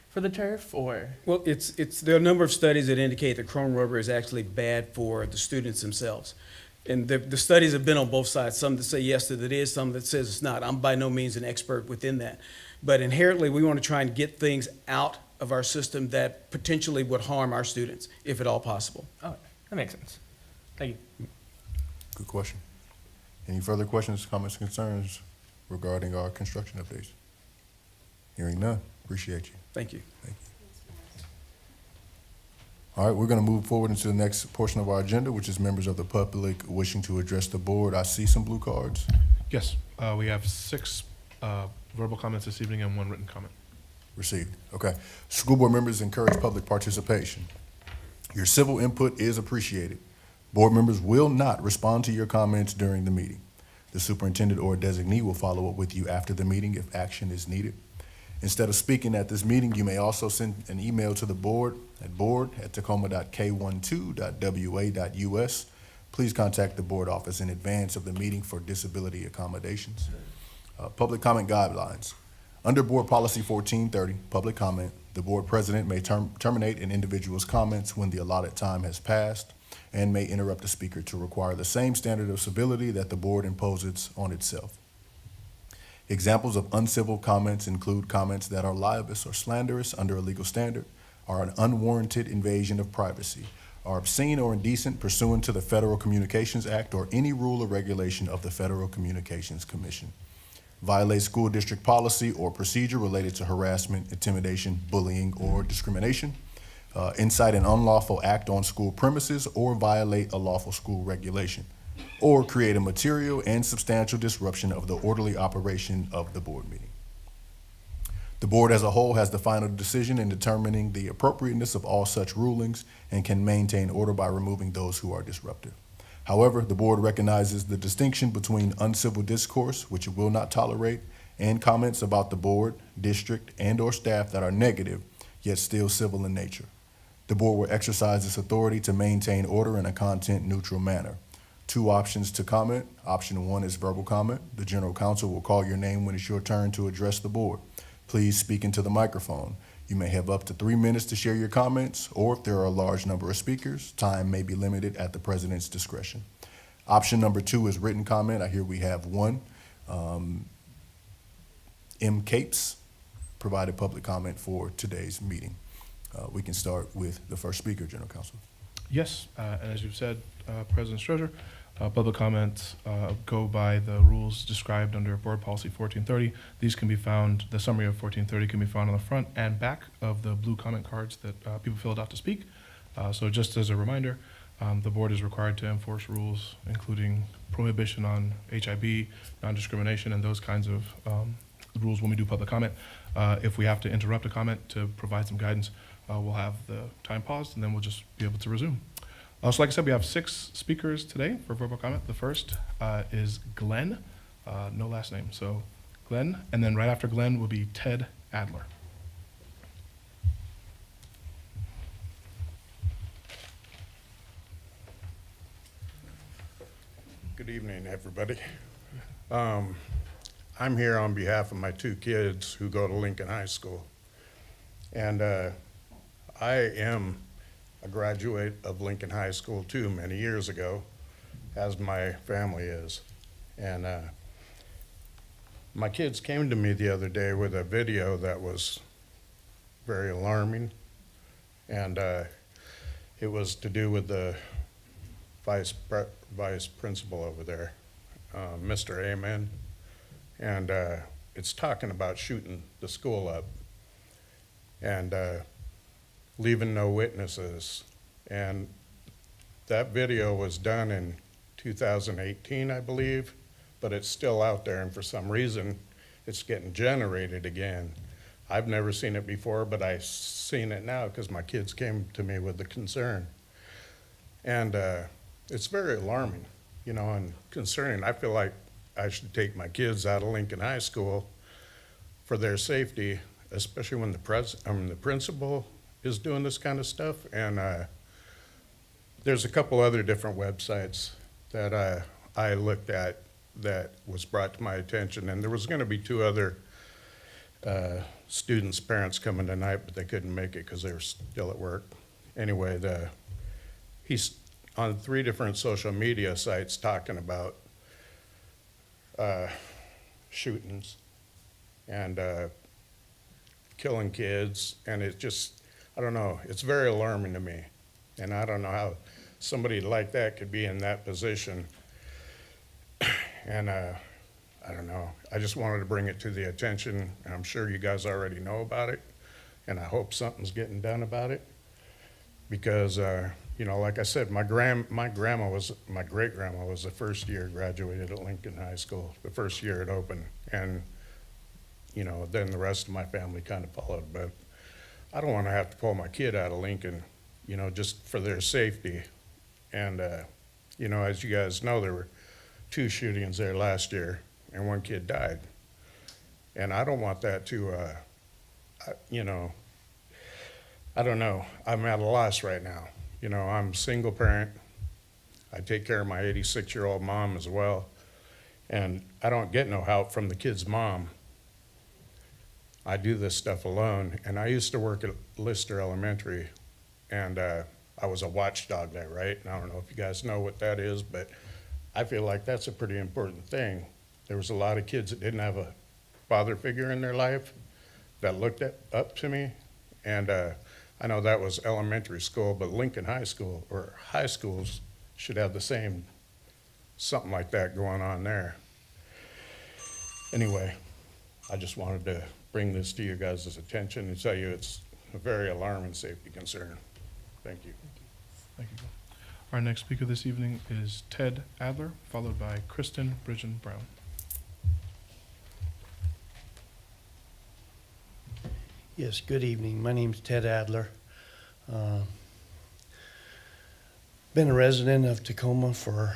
for the turf, or? Well, there are a number of studies that indicate that chrome rubber is actually bad for the students themselves. And the studies have been on both sides, some that say yes, that it is, some that says it's not. I'm by no means an expert within that. But inherently, we want to try and get things out of our system that potentially would harm our students, if at all possible. Oh, that makes sense. Thank you. Good question. Any further questions, comments, concerns regarding our construction updates? Hearing none. Appreciate you. Thank you. Thank you. All right, we're going to move forward into the next portion of our agenda, which is members of the public wishing to address the board. I see some blue cards. Yes, we have 6 verbal comments this evening and 1 written comment. Received. Okay. School board members encourage public participation. Your civil input is appreciated. Board members will not respond to your comments during the meeting. The superintendent or designee will follow up with you after the meeting if action is needed. Instead of speaking at this meeting, you may also send an email to the board at board@tacoma.k12.wa.us. Please contact the board office in advance of the meeting for disability accommodations. Public comment guidelines. Under Board Policy 1430, public comment, the board president may terminate an individual's comments when the allotted time has passed and may interrupt the speaker to require the same standard of civility that the board imposes on itself. Examples of uncivil comments include comments that are libelous or slanderous under a legal standard, are an unwarranted invasion of privacy, are obscene or indecent pursuant to the Federal Communications Act or any rule or regulation of the Federal Communications Commission, violate school district policy or procedure related to harassment, intimidation, bullying, or discrimination, incite an unlawful act on school premises or violate a lawful school regulation, or create a material and substantial disruption of the orderly operation of the board meeting. The board as a whole has the final decision in determining the appropriateness of all such rulings and can maintain order by removing those who are disruptive. However, the board recognizes the distinction between uncivil discourse, which it will not tolerate, and comments about the board, district, and/or staff that are negative, yet still civil in nature. The board will exercise its authority to maintain order in a content-neutral manner. 2 options to comment. Option 1 is verbal comment. The general counsel will call your name when it's your turn to address the board. Please speak into the microphone. You may have up to 3 minutes to share your comments, or if there are a large number of speakers, time may be limited at the president's discretion. Option number 2 is written comment. I hear we have 1. M. Capes provided public comment for today's meeting. We can start with the first speaker, General Counsel. Yes, and as you've said, President Strozier, public comments go by the rules described under Board Policy 1430. These can be found, the summary of 1430 can be found on the front and back of the blue comment cards that people filled out to speak. So just as a reminder, the board is required to enforce rules, including prohibition on HIB, non-discrimination, and those kinds of rules when we do public comment. If we have to interrupt a comment to provide some guidance, we'll have the time paused, and then we'll just be able to resume. So like I said, we have 6 speakers today for verbal comment. The first is Glenn, no last name, so Glenn, and then right after Glenn will be Ted Adler. Good evening, everybody. I'm here on behalf of my 2 kids who go to Lincoln High School. And I am a graduate of Lincoln High School too many years ago, as my family is. And my kids came to me the other day with a video that was very alarming. And it was to do with the vice principal over there, Mr. Amen. And it's talking about shooting the school up and leaving no witnesses. And that video was done in 2018, I believe, but it's still out there, and for some reason, it's getting generated again. I've never seen it before, but I've seen it now because my kids came to me with the concern. And it's very alarming, you know, and concerning. I feel like I should take my kids out of Lincoln High School for their safety, especially when the principal is doing this kind of stuff. And there's a couple other different websites that I looked at that was brought to my attention, and there was going to be two other students' parents coming tonight, but they couldn't make it because they were still at work. Anyway, he's on 3 different social media sites talking about shootings and killing kids, and it just, I don't know, it's very alarming to me. And I don't know how somebody like that could be in that position. And I don't know, I just wanted to bring it to the attention. I'm sure you guys already know about it, and I hope something's getting done about it. Because, you know, like I said, my great-grandma was the first year graduated at Lincoln High School, the first year it opened. And, you know, then the rest of my family kind of followed. But I don't want to have to pull my kid out of Lincoln, you know, just for their safety. And, you know, as you guys know, there were 2 shootings there last year, and 1 kid died. And I don't want that to, you know, I don't know. I'm at a loss right now. You know, I'm a single parent. I take care of my 86-year-old mom as well. And I don't get no help from the kid's mom. I do this stuff alone. And I used to work at Lister Elementary, and I was a watchdog there, right? And I don't know if you guys know what that is, but I feel like that's a pretty important thing. There was a lot of kids that didn't have a father figure in their life that looked up to me. And I know that was elementary school, but Lincoln High School, or high schools, should have the same, something like that going on there. Anyway, I just wanted to bring this to you guys' attention and tell you it's a very alarming safety concern. Thank you. Thank you. Our next speaker this evening is Ted Adler, followed by Kristen Bridgen Brown. Yes, good evening. My name's Ted Adler. Been a resident of Tacoma for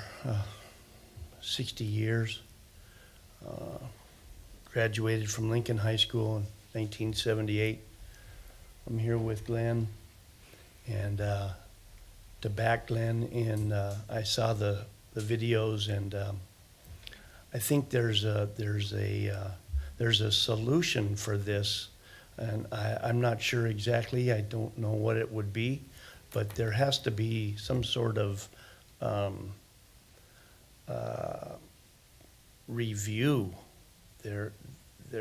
60 years. Graduated from Lincoln High School in 1978. I'm here with Glenn, and to back Glenn, and I saw the videos, and I think there's a solution for this. And I'm not sure exactly, I don't know what it would be, but there has to be some sort of review. There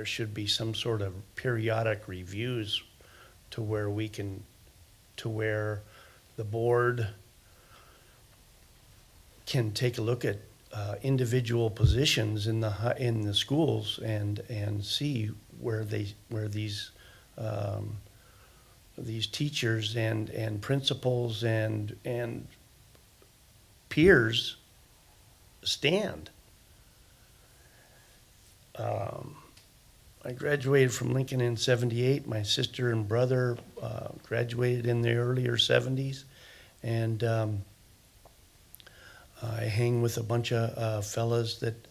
should be some sort of periodic reviews to where the board can take a look at individual positions in the schools and see where these teachers and principals and peers stand. I graduated from Lincoln in '78. My sister and brother graduated in the earlier '70s, and I hang with a bunch of fellas that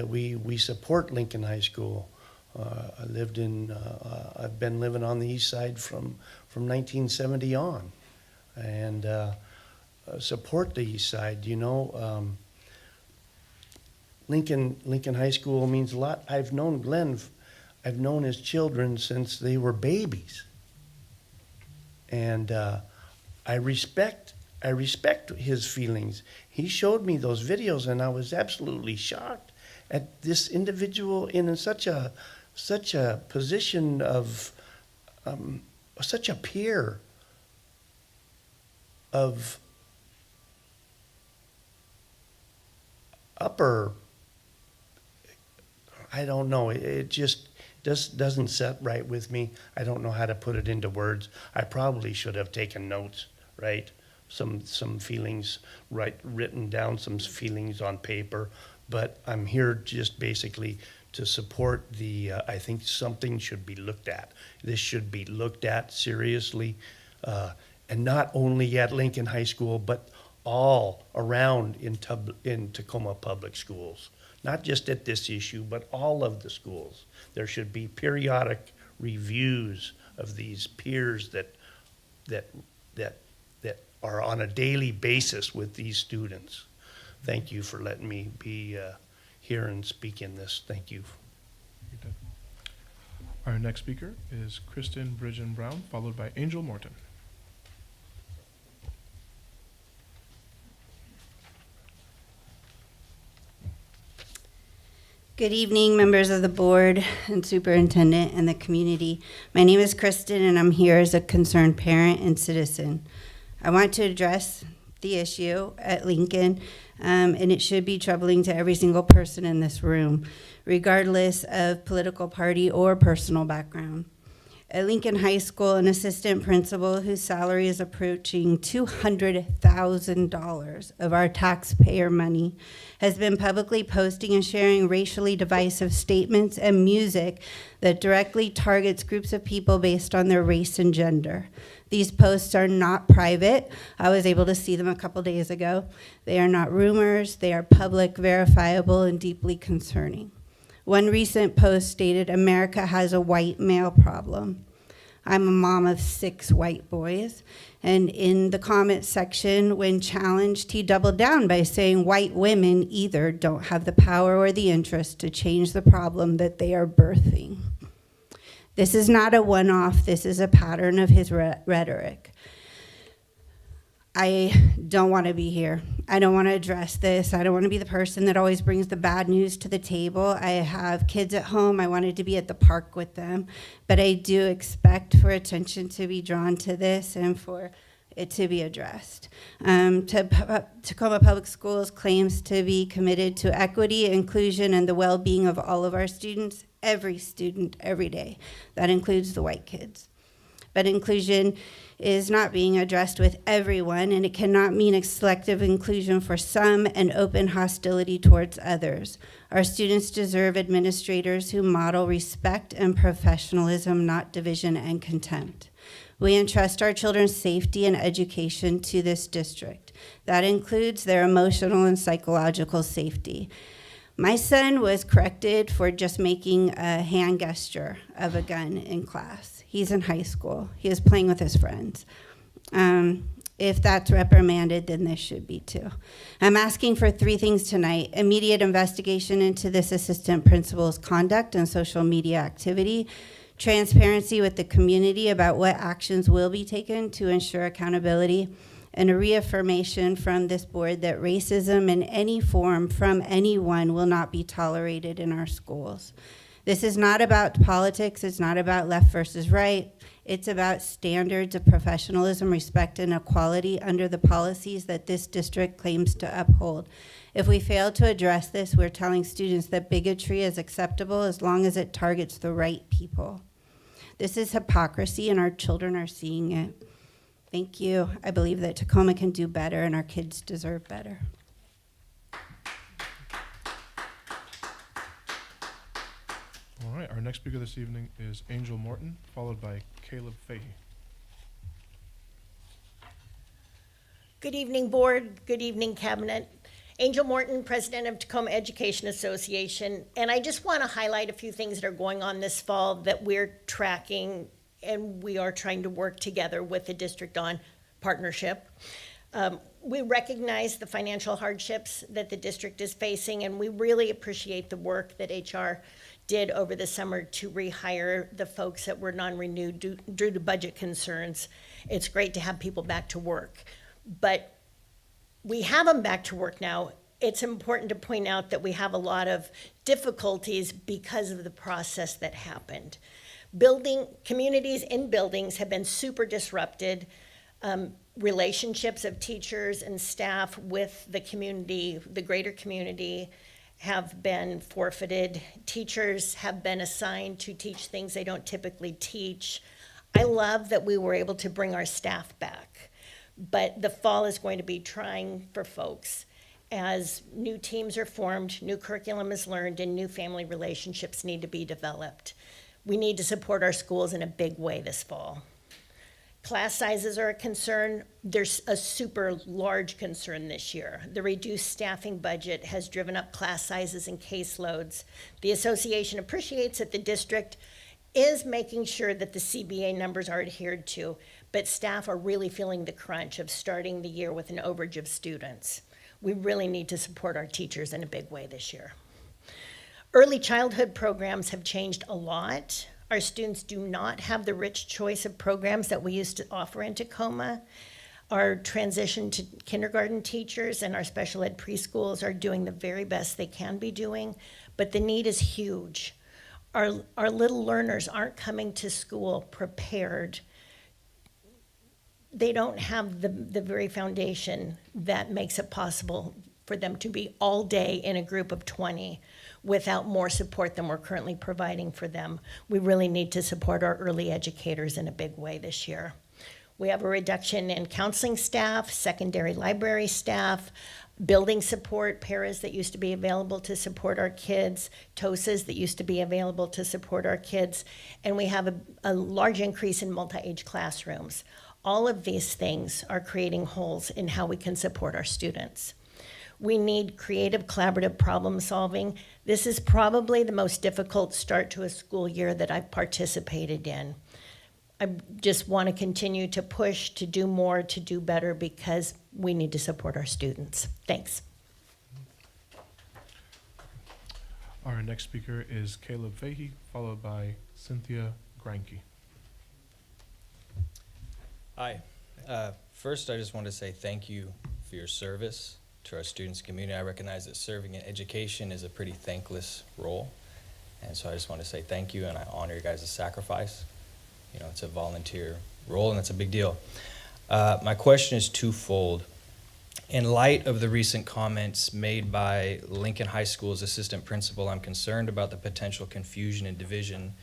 we support Lincoln High School. I've been living on the east side from 1970 on, and support the east side. You know, Lincoln High School means a lot. I've known Glenn. I've known his children since they were babies, and I respect his feelings. He showed me those videos, and I was absolutely shocked at this individual in such a position of such a peer of upper, I don't know, it just doesn't set right with me. I don't know how to put it into words. I probably should have taken notes, right? Some feelings, written down some feelings on paper, but I'm here just basically to support the, I think something should be looked at. This should be looked at seriously, and not only at Lincoln High School, but all around in Tacoma Public Schools. Not just at this issue, but all of the schools. There should be periodic reviews of these peers that are on a daily basis with these students. Thank you for letting me be here and speak in this. Thank you. Our next speaker is Kristen Bridgen Brown, followed by Angel Morton. Good evening, members of the board and superintendent and the community. My name is Kristen, and I'm here as a concerned parent and citizen. I want to address the issue at Lincoln, and it should be troubling to every single person in this room, regardless of political party or personal background. At Lincoln High School, an assistant principal whose salary is approaching $200,000 of our taxpayer money has been publicly posting and sharing racially divisive statements and music that directly targets groups of people based on their race and gender. These posts are not private. I was able to see them a couple days ago. They are not rumors. They are public, verifiable, and deeply concerning. One recent post stated, "America has a white male problem." I'm a mom of 6 white boys, and in the comment section, when challenged, he doubled down by saying white women either don't have the power or the interest to change the problem that they are birthing. This is not a one-off, this is a pattern of his rhetoric. I don't want to be here. I don't want to address this. I don't want to be the person that always brings the bad news to the table. I have kids at home. I wanted to be at the park with them. But I do expect for attention to be drawn to this and for it to be addressed. Tacoma Public Schools claims to be committed to equity, inclusion, and the well-being of all of our students, every student, every day. That includes the white kids. But inclusion is not being addressed with everyone, and it cannot mean a selective inclusion for some and open hostility towards others. Our students deserve administrators who model respect and professionalism, not division and contempt. We entrust our children's safety and education to this district. That includes their emotional and psychological safety. My son was corrected for just making a hand gesture of a gun in class. He's in high school. He is playing with his friends. If that's reprimanded, then this should be too. I'm asking for 3 things tonight: immediate investigation into this assistant principal's conduct and social media activity, transparency with the community about what actions will be taken to ensure accountability, and a reaffirmation from this board that racism in any form from anyone will not be tolerated in our schools. This is not about politics. It's not about left versus right. It's about standards of professionalism, respect, and equality under the policies that this district claims to uphold. If we fail to address this, we're telling students that bigotry is acceptable as long as it targets the right people. This is hypocrisy, and our children are seeing it. Thank you. I believe that Tacoma can do better, and our kids deserve better. All right, our next speaker this evening is Angel Morton, followed by Caleb Fahey. Good evening, board. Good evening, cabinet. Angel Morton, president of Tacoma Education Association. And I just want to highlight a few things that are going on this fall that we're tracking, and we are trying to work together with the district on partnership. We recognize the financial hardships that the district is facing, and we really appreciate the work that HR did over the summer to rehire the folks that were non-renewed due to budget concerns. It's great to have people back to work. But we have them back to work now. It's important to point out that we have a lot of difficulties because of the process that happened. Communities in buildings have been super disrupted. Relationships of teachers and staff with the community, the greater community, have been forfeited. Teachers have been assigned to teach things they don't typically teach. I love that we were able to bring our staff back, but the fall is going to be trying for folks. as new teams are formed, new curriculum is learned, and new family relationships need to be developed. We need to support our schools in a big way this fall. Class sizes are a concern. There's a super large concern this year. The reduced staffing budget has driven up class sizes and caseloads. The association appreciates that the district is making sure that the CBA numbers are adhered to, but staff are really feeling the crunch of starting the year with an overage of students. We really need to support our teachers in a big way this year. Early childhood programs have changed a lot. Our students do not have the rich choice of programs that we used to offer in Tacoma. Our transition to kindergarten teachers and our special ed preschools are doing the very best they can be doing, but the need is huge. Our little learners aren't coming to school prepared. They don't have the very foundation that makes it possible for them to be all day in a group of 20 without more support than we're currently providing for them. We really need to support our early educators in a big way this year. We have a reduction in counseling staff, secondary library staff, building support, paras that used to be available to support our kids, TOSAs that used to be available to support our kids, and we have a large increase in multi-age classrooms. All of these things are creating holes in how we can support our students. We need creative, collaborative problem solving. This is probably the most difficult start to a school year that I've participated in. I just want to continue to push, to do more, to do better, because we need to support our students. Thanks. Our next speaker is Caleb Fahey, followed by Cynthia Granke. Hi. First, I just want to say thank you for your service to our students and community. I recognize that serving in education is a pretty thankless role. And so I just want to say thank you, and I honor your guys' sacrifice. You know, it's a volunteer role, and it's a big deal. My question is twofold. In light of the recent comments made by Lincoln High School's assistant principal, I'm concerned about the potential confusion and division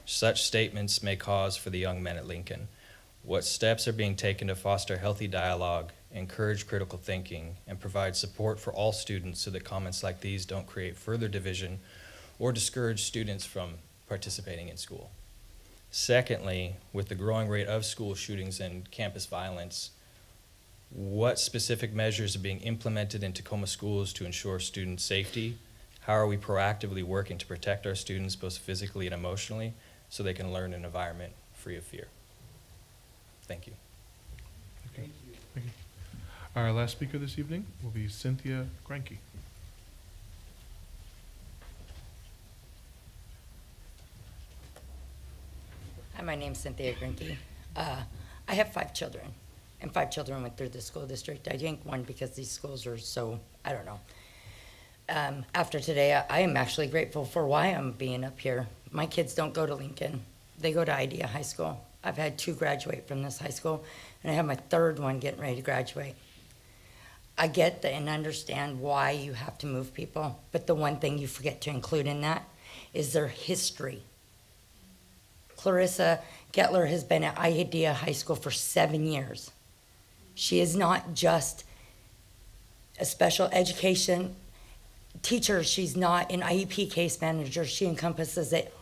such statements may cause for the young men at Lincoln. What steps are being taken to foster healthy dialogue, encourage critical thinking, and provide support for all students so that comments like these don't create further division or discourage students from participating in school? Secondly, with the growing rate of school shootings and campus violence, what specific measures are being implemented in Tacoma schools to ensure student safety? How are we proactively working to protect our students both physically and emotionally so they can learn in an environment free of fear? Thank you. Thank you. Our last speaker this evening will be Cynthia Granke. Hi, my name's Cynthia Grinke. I have 5 children, and 5 children went through the school district. I yanked one because these schools are so, I don't know. After today, I am actually grateful for why I'm being up here. My kids don't go to Lincoln. They go to Idea High School. I've had 2 graduate from this high school, and I have my 3rd one getting ready to graduate. I get and understand why you have to move people, but the one thing you forget to include in that is their history. Clarissa Gettler has been at Idea High School for 7 years. She is not just a special education teacher. She's not an IEP case manager. She encompasses it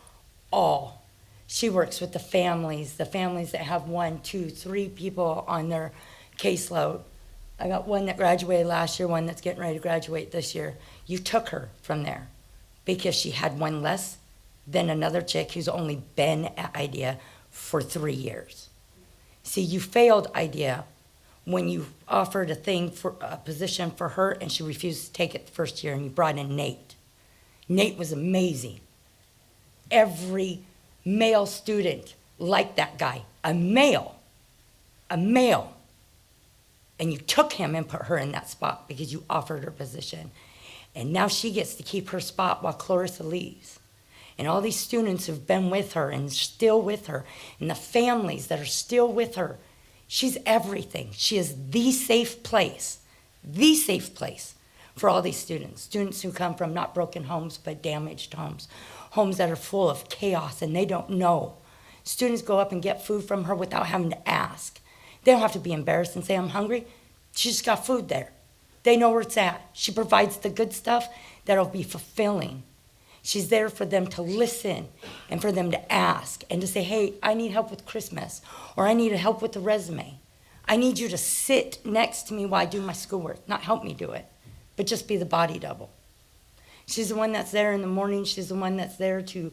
all. She works with the families that have 1, 2, 3 people on their caseload. I got one that graduated last year, one that's getting ready to graduate this year. You took her from there because she had one less than another chick who's only been at Idea for 3 years. See, you failed Idea when you offered a position for her and she refused to take it the first year, and you brought in Nate. Nate was amazing. Every male student liked that guy, a male. And you took him and put her in that spot because you offered her position. And now she gets to keep her spot while Clarissa leaves. And all these students who've been with her and still with her, and the families that are still with her, she's everything. She is the safe place for all these students who come from not broken homes but damaged homes that are full of chaos and they don't know. Students go up and get food from her without having to ask. They don't have to be embarrassed and say, I'm hungry. She just got food there. They know where it's at. She provides the good stuff that'll be fulfilling. She's there for them to listen and for them to ask and to say, hey, I need help with Christmas, or I need help with the resume. I need you to sit next to me while I do my schoolwork, not help me do it, but just be the body double. She's the one that's there in the morning. She's the one that's there to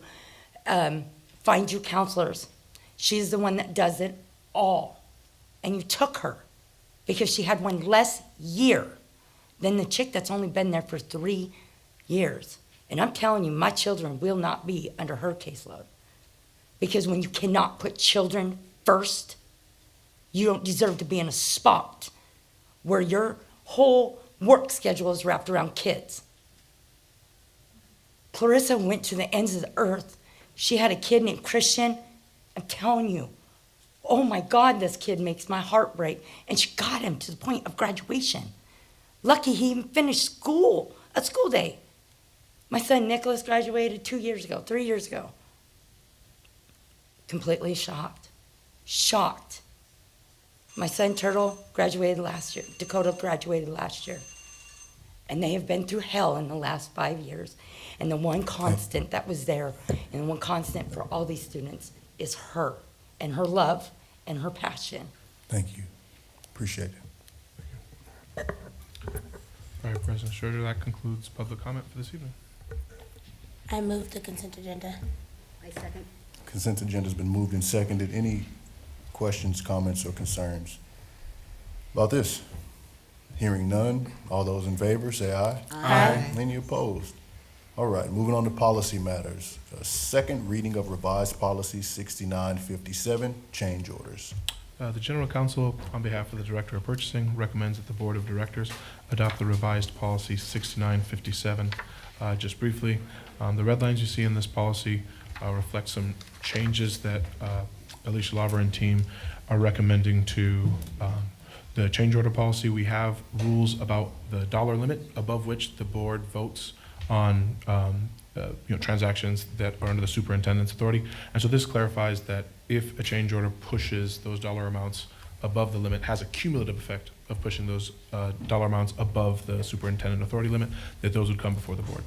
find you counselors. She's the one that does it all. And you took her because she had one less year than the chick that's only been there for 3 years. And I'm telling you, my children will not be under her caseload. Because when you cannot put children first, you don't deserve to be in a spot where your whole work schedule is wrapped around kids. Clarissa went to the ends of the earth. She had a kid named Christian. I'm telling you, oh my God, this kid makes my heart break. And she got him to the point of graduation. Lucky he even finished school, a school day. My son Nicholas graduated 2 years ago, 3 years ago. Completely shocked. Shocked. My son Turtle graduated last year. Dakota graduated last year. And they have been through hell in the last 5 years. And the one constant that was there, and the one constant for all these students, is her, and her love, and her passion. Thank you. Appreciate it. All right, President Schroeder, that concludes public comment for this evening. I move the consent agenda. I second. Consent agenda's been moved and seconded. Any questions, comments, or concerns about this? Hearing none, all those in favor say aye. Aye. Any opposed? All right, moving on to policy matters. Second reading of revised policy 6957, change orders. The General Counsel, on behalf of the Director of Purchasing, recommends that the Board of Directors adopt the revised policy 6957. Just briefly, the red lines you see in this policy reflect some changes that Alicia Laver and team are recommending to the change order policy. We have rules about the dollar limit above which the board votes on transactions that are under the superintendent's authority. And so this clarifies that if a change order pushes those dollar amounts above the limit, has a cumulative effect of pushing those dollar amounts above the superintendent authority limit, that those would come before the board.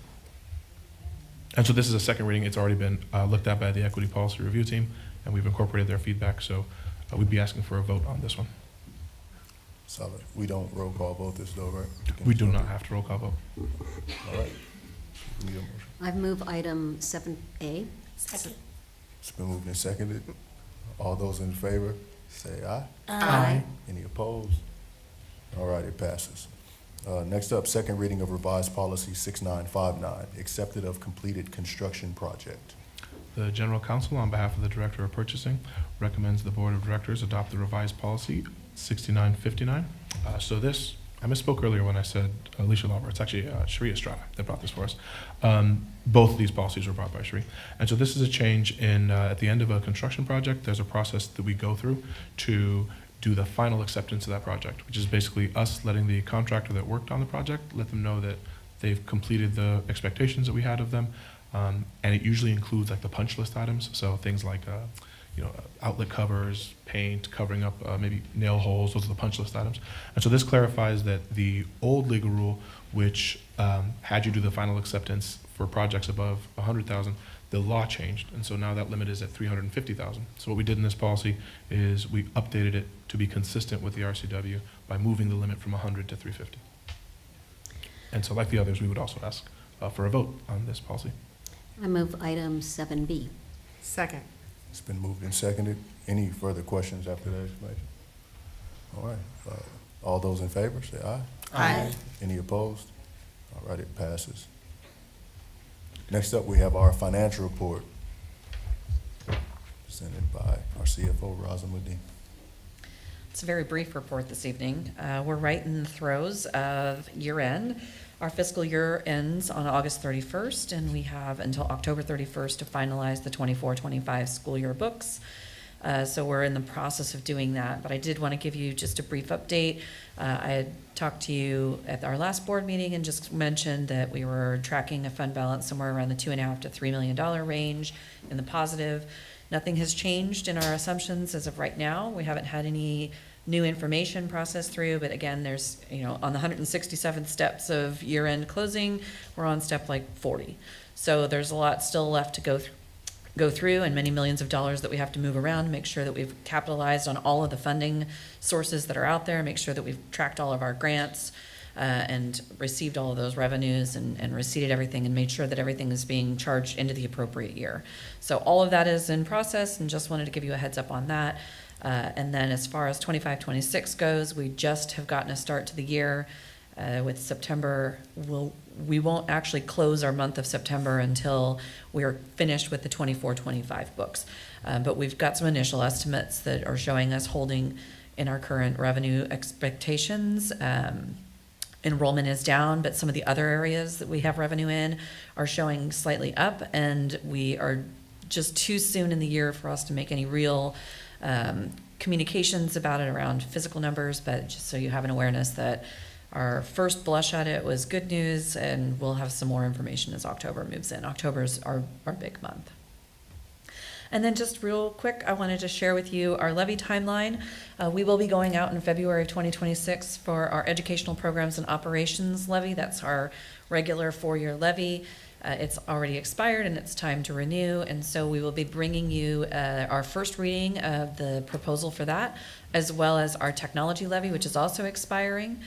And so this is a second reading. It's already been looked at by the Equity Policy Review Team, and we've incorporated their feedback. So we'd be asking for a vote on this one. Solid. We don't roll call vote this though, right? We do not have to roll call vote. All right. We need a motion. I move item 7A. Second. It's been moved and seconded. All those in favor, say aye. Aye. Any opposed? All right, it passes. Next up, second reading of revised policy 6959, accepted of completed construction project. The General Counsel, on behalf of the Director of Purchasing, recommends the Board of Directors adopt the revised policy 6959. So this, I misspoke earlier when I said Alicia Lauber. It's actually Sheree Estrada that brought this for us. Both of these policies were brought by Sheree. And so this is a change in, at the end of a construction project, there's a process that we go through to do the final acceptance of that project, which is basically us letting the contractor that worked on the project, let them know that they've completed the expectations that we had of them. And it usually includes like the punch list items. So things like, outlet covers, paint, covering up maybe nail holes, those are the punch list items. And so this clarifies that the old legal rule, which had you do the final acceptance for projects above 100,000, the law changed, and so now that limit is at 350,000. So what we did in this policy is we updated it to be consistent with the RCW by moving the limit from 100 to 350. And so like the others, we would also ask for a vote on this policy. I move item 7B. Second. It's been moved and seconded. Any further questions after that explanation? All right. All those in favor, say aye. Aye. Any opposed? All right, it passes. Next up, we have our financial report presented by our CFO, Rosamund. It's a very brief report this evening. We're right in the throes of year end. Our fiscal year ends on August 31st, and we have until October 31st to finalize the 24-25 school year books. So we're in the process of doing that, but I did want to give you just a brief update. I had talked to you at our last board meeting and just mentioned that we were tracking a fund balance somewhere around the $2.5 to $3 million range in the positive. Nothing has changed in our assumptions as of right now. We haven't had any new information processed through, but again, there's, on the 167 steps of year-end closing, we're on step like 40. So there's a lot still left to go through and many millions of dollars that we have to move around, make sure that we've capitalized on all of the funding sources that are out there, make sure that we've tracked all of our grants and received all of those revenues and receipted everything and made sure that everything is being charged into the appropriate year. So all of that is in process, and just wanted to give you a heads up on that. And then as far as 25-26 goes, we just have gotten a start to the year. With September, we won't actually close our month of September until we're finished with the 24-25 books. But we've got some initial estimates that are showing us holding in our current revenue expectations. Enrollment is down, but some of the other areas that we have revenue in are showing slightly up, and we are just too soon in the year for us to make any real communications about it around physical numbers, but just so you have an awareness that our first blush at it was good news, and we'll have some more information as October moves in. October's our big month. And then just real quick, I wanted to share with you our levy timeline. We will be going out in February of 2026 for our educational programs and operations levy. That's our regular 4-year levy. It's already expired and it's time to renew. And so we will be bringing you our first reading of the proposal for that, as well as our technology levy, which is also expiring.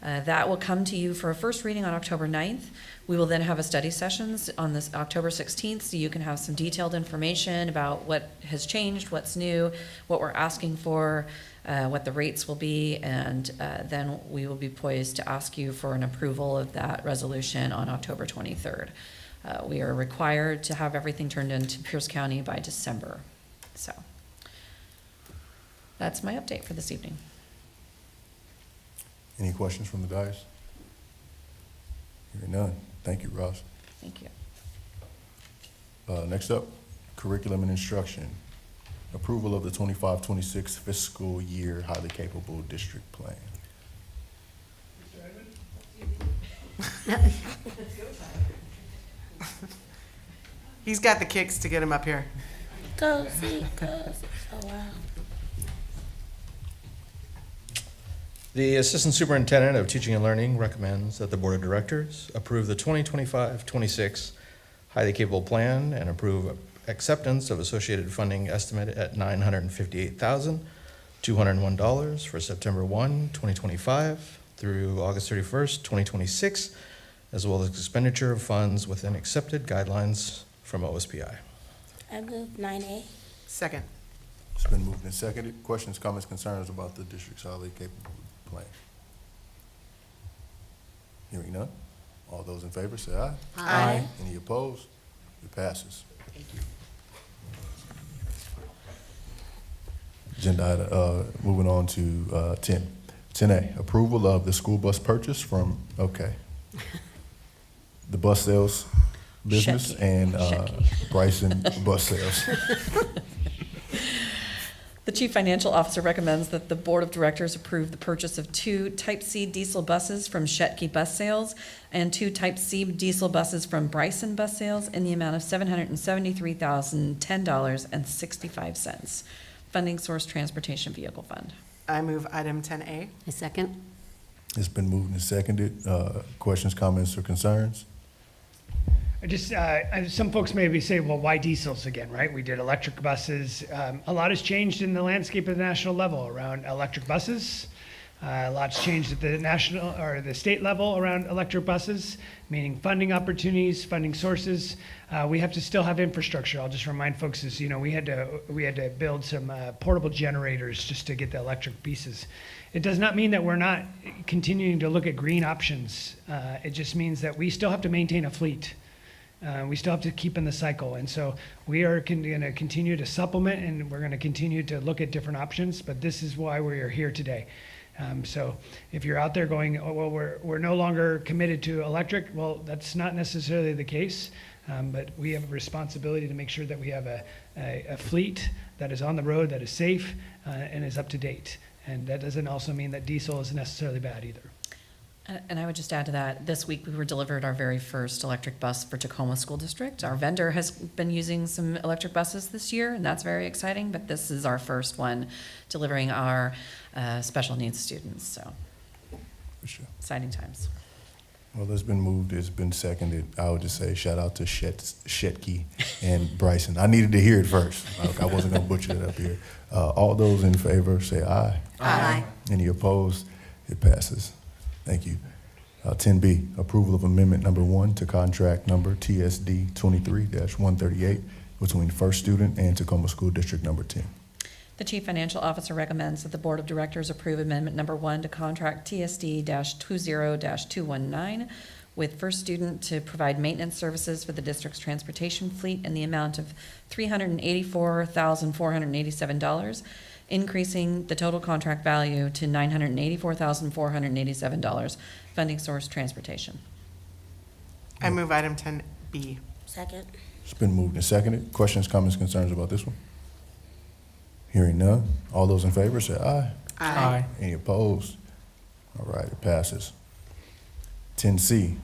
That will come to you for a first reading on October 9th. We will then have a study sessions on this October 16th, so you can have some detailed information about what has changed, what's new, what we're asking for, what the rates will be, and then we will be poised to ask you for an approval of that resolution on October 23rd. We are required to have everything turned into Pierce County by December. So that's my update for this evening. Any questions from the dais? Hearing none. Thank you, Ross. Thank you. Next up, curriculum and instruction. Approval of the 25-26 fiscal year highly capable district plan. He's got the kicks to get him up here. Go, see, go. Oh, wow. The Assistant Superintendent of Teaching and Learning recommends that the Board of Directors approve the 2025-26 highly capable plan and approve acceptance of associated funding estimate at $958,201 for September 1, 2025 through August 31st, 2026, as well as expenditure of funds within accepted guidelines from OSPI. I move 9A. Second. It's been moved and seconded. Questions, comments, concerns about the district's highly capable plan? Hearing none. All those in favor say aye. Aye. Any opposed? It passes. Thank you. Agenda item, moving on to 10. 10A, approval of the school bus purchase from, the bus sales business Shecky. and Shecky. Bryson Bus Sales. The Chief Financial Officer recommends that the Board of Directors approve the purchase of 2 Type C diesel buses from Shetke Bus Sales and 2 Type C diesel buses from Bryson Bus Sales in the amount of $773,010.65. Funding source Transportation Vehicle Fund. I move item 10A. A second? It's been moved and seconded. Questions, comments, or concerns? Some folks maybe say, well, why diesels again, right? We did electric buses. A lot has changed in the landscape at the national level around electric buses. A lot's changed at the national or the state level around electric buses, meaning funding opportunities, funding sources. We have to still have infrastructure. I'll just remind folks is, we had to build some portable generators just to get the electric pieces. It does not mean that we're not continuing to look at green options. It just means that we still have to maintain a fleet. We still have to keep in the cycle. And so we are going to continue to supplement, and we're going to continue to look at different options, but this is why we are here today. So if you're out there going, oh, well, we're no longer committed to electric, well, that's not necessarily the case, but we have a responsibility to make sure that we have a fleet that is on the road, that is safe, and is up to date. And that doesn't also mean that diesel is necessarily bad either. And I would just add to that, this week we were delivered our very first electric bus for Tacoma School District. Our vendor has been using some electric buses this year, and that's very exciting, but this is our first one delivering our special needs students, so For sure. exciting times. Well, it's been moved, it's been seconded. I would just say shout out to Shetke and Bryson. I needed to hear it first. I wasn't gonna butcher it up here. All those in favor say aye. Aye. Any opposed? It passes. Thank you. 10B, approval of amendment number 1 to contract number TSD 23-138 between First Student and Tacoma School District number 10. The Chief Financial Officer recommends that the Board of Directors approve Amendment Number 1 to contract TSD-20-219 with First Student to provide maintenance services for the district's transportation fleet in the amount of $384,487, increasing the total contract value to $984,487. Funding source, transportation. I move item 10B. Second. It's been moved and seconded. Questions, comments, concerns about this one? Hearing none. All those in favor say aye. Aye. Any opposed? All right, it passes. 10C,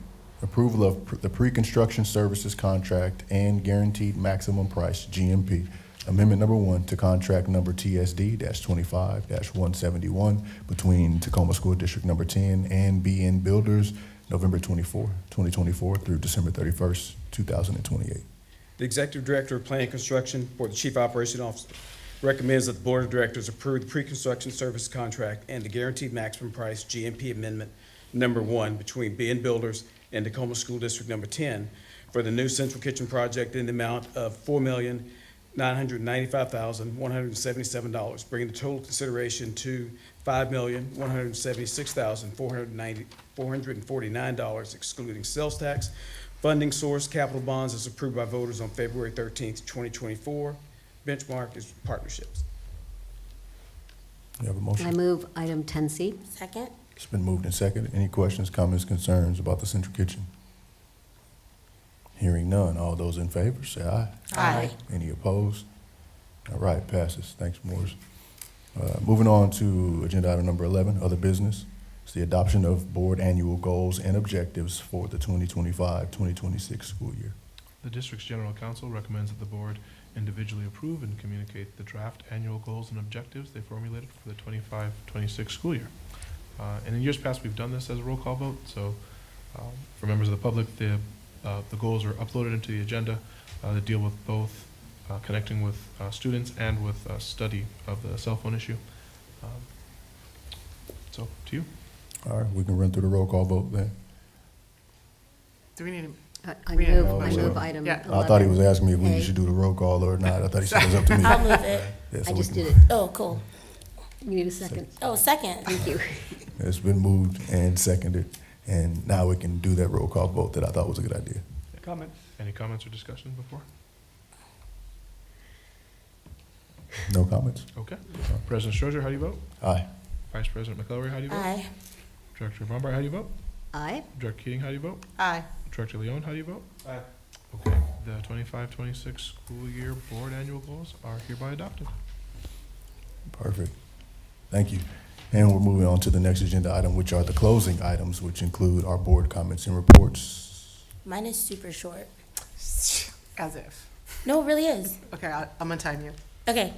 approval of the pre-construction services contract and guaranteed maximum price, GMP, amendment number 1 to contract number TSD-25-171 between Tacoma School District number 10 and BN Builders, November 2024 through December 31st, 2028. The Executive Director of Planning and Construction for the Chief Operation Officer recommends that the Board of Directors approve the pre-construction service contract and the guaranteed maximum price GMP amendment number 1 between BN Builders and Tacoma School District number 10 for the new central kitchen project in the amount of $4,995,177, bringing the total consideration to $5,176,449, excluding sales tax. Funding source, capital bonds, as approved by voters on February 13th, 2024. Benchmark is partnerships. You have a motion? I move item 10C. Second. It's been moved and seconded. Any questions, comments, concerns about the central kitchen? Hearing none. All those in favor say aye. Aye. Any opposed? All right, passes. Thanks, Morris. Moving on to agenda item number 11, other business. It's the adoption of board annual goals and objectives for the 2025-2026 school year. The district's general counsel recommends that the board individually approve and communicate the draft annual goals and objectives they formulated for the 25-26 school year. And in years past, we've done this as a roll call vote, so for members of the public, the goals are uploaded into the agenda that deal with both connecting with students and with study of the cell phone issue. So, to you. All right, we can run through the roll call vote then. Do we need I We- move motion. item Yeah. 11. I thought he was asking me if we A. should do the roll call or not. I thought he said it was up to me. I'll move it. Yeah, so I we just can- did it. Oh, cool. We need a second. Oh, second. Thank you. It's been moved and seconded, and now we can do that roll call vote that I thought was a good idea. Comment. Any comments or discussion before? No comments? Okay. President Strozier, how do you vote? Aye. Vice President McElroy, how do you vote? Aye. Director Bombard, how do you vote? Aye. Director Keating, how do you vote? Aye. Director Leone, how do you vote? Aye. Okay, the 25-26 school year board annual goals are hereby adopted. Perfect. Thank you. And we're moving on to the next agenda item, which are the closing items, which include our board comments and reports. Mine is super short. As if. No, it really is. Okay, I'm gonna time you. Okay.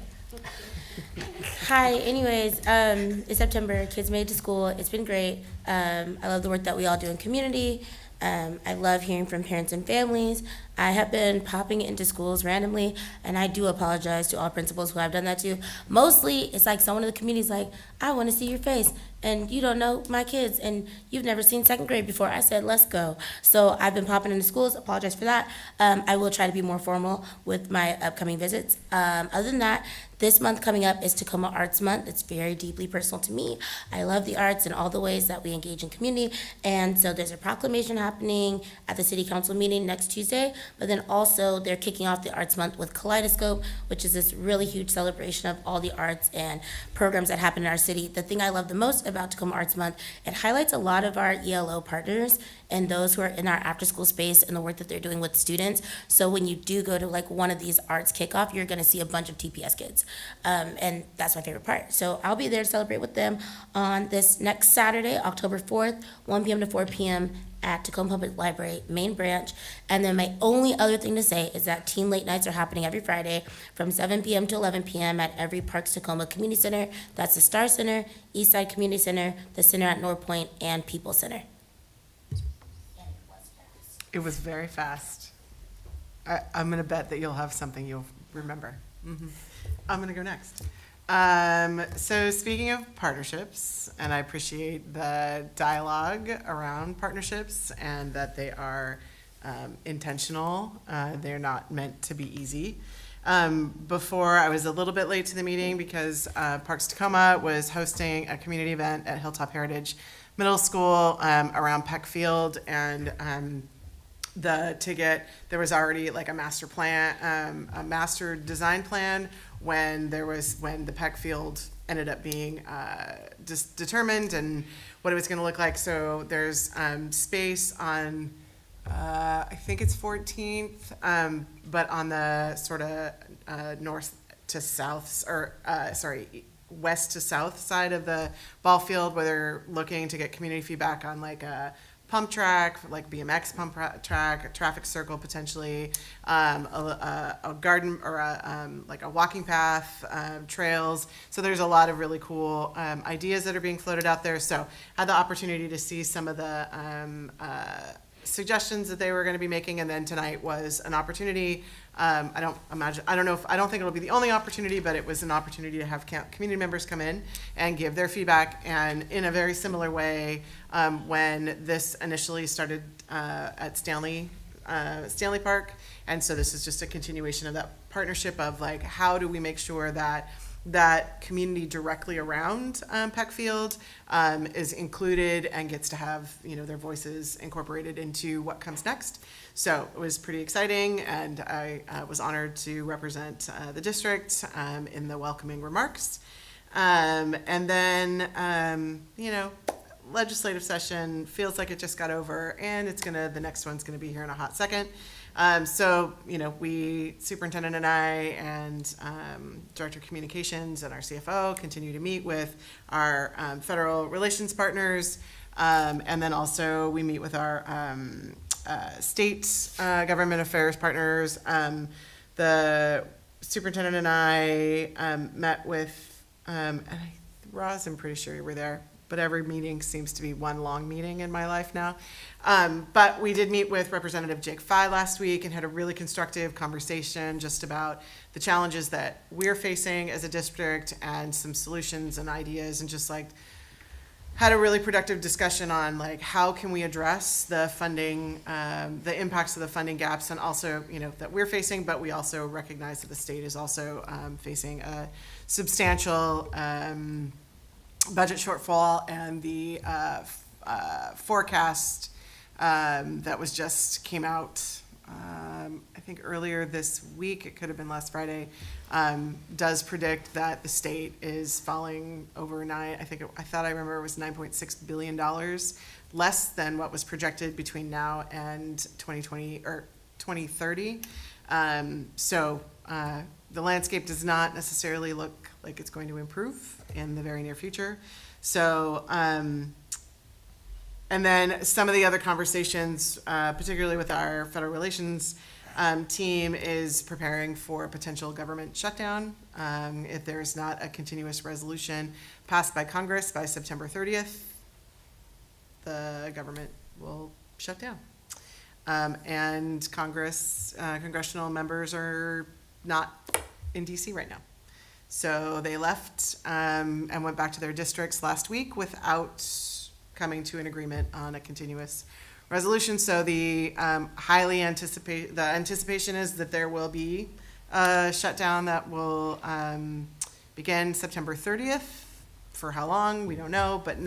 Hi, anyways, it's September, kids made it to school, it's been great. I love the work that we all do in community. I love hearing from parents and families. I have been popping into schools randomly, and I do apologize to all principals who I've done that to. Mostly, it's like someone in the community is like, I want to see your face, and you don't know my kids, and you've never seen second grade before. I said, let's go. So I've been popping into schools, apologize for that. I will try to be more formal with my upcoming visits. Other than that, this month coming up is Tacoma Arts Month. It's very deeply personal to me. I love the arts and all the ways that we engage in community, and so there's a proclamation happening at the city council meeting next Tuesday. But then also they're kicking off the Arts Month with Kaleidoscope, which is this really huge celebration of all the arts and programs that happen in our city. The thing I love the most about Tacoma Arts Month, it highlights a lot of our ELO partners and those who are in our after-school space and the work that they're doing with students. So when you do go to like one of these arts kickoff, you're gonna see a bunch of TPS kids. And that's my favorite part. So I'll be there to celebrate with them on this next Saturday, October 4th, 1 p.m. to 4 p.m. at Tacoma Public Library, main branch. And then my only other thing to say is that teen late nights are happening every Friday from 7 p.m. to 11 p.m. at every Parks Tacoma Community Center. That's the Star Center, Eastside Community Center, the Center at North Point, and People Center. It was very fast. I'm going to bet that you'll have something you'll remember. I'm going to go next. So speaking of partnerships, and I appreciate the dialogue around partnerships and that they are intentional. They're not meant to be easy. Before, I was a little bit late to the meeting because Parks Tacoma was hosting a community event at Hilltop Heritage Middle School around Peck Field, and there was already like a master plan, a master design plan when the Peck Field ended up being determined and what it was going to look like. So there's space on, I think it's 14th, but on the sort of north to south, west to south side of the ball field, where they're looking to get community feedback on like a pump track, like BMX pump track, a traffic circle potentially, a garden or like a walking path, trails. So there's a lot of really cool ideas that are being floated out there. So I had the opportunity to see some of the suggestions that they were going to be making, and then tonight was an opportunity. I don't think it'll be the only opportunity, but it was an opportunity to have community members come in and give their feedback. And in a very similar way, when this initially started at Stanley Park, and so this is just a continuation of that partnership of like, how do we make sure that that community directly around Peck Field is included and gets to have their voices incorporated into what comes next. So it was pretty exciting, and I was honored to represent the district in the welcoming remarks. And then legislative session feels like it just got over, and the next one's gonna be here in a hot second. So we, superintendent and I, and director of communications and our CFO continue to meet with our federal relations partners, and then also we meet with our state government affairs partners. The superintendent and I met with, Roz, I'm pretty sure you were there, but every meeting seems to be one long meeting in my life now. But we did meet with Representative Jake Fye last week and had a really constructive conversation just about the challenges that we're facing as a district and some solutions and ideas, and just like had a really productive discussion on like how can we address the funding, the impacts of the funding gaps, and also that we're facing, but we also recognize that the state is also facing a substantial budget shortfall, and the forecast that was just came out, I think earlier this week, it could have been last Friday, does predict that the state is falling over I thought I remember it was $9.6 billion less than what was projected between now and 2020 or 2030. So the landscape does not necessarily look like it's going to improve in the very near future. So, and then some of the other conversations, particularly with our federal relations team, is preparing for a potential government shutdown. If there's not a continuous resolution passed by Congress by September 30th, the government will shut down. And congressional members are not in DC right now. So they left and went back to their districts last week without coming to an agreement on a continuous resolution. So the anticipation is that there will be a shutdown that will begin September 30th. For how long, we don't know, but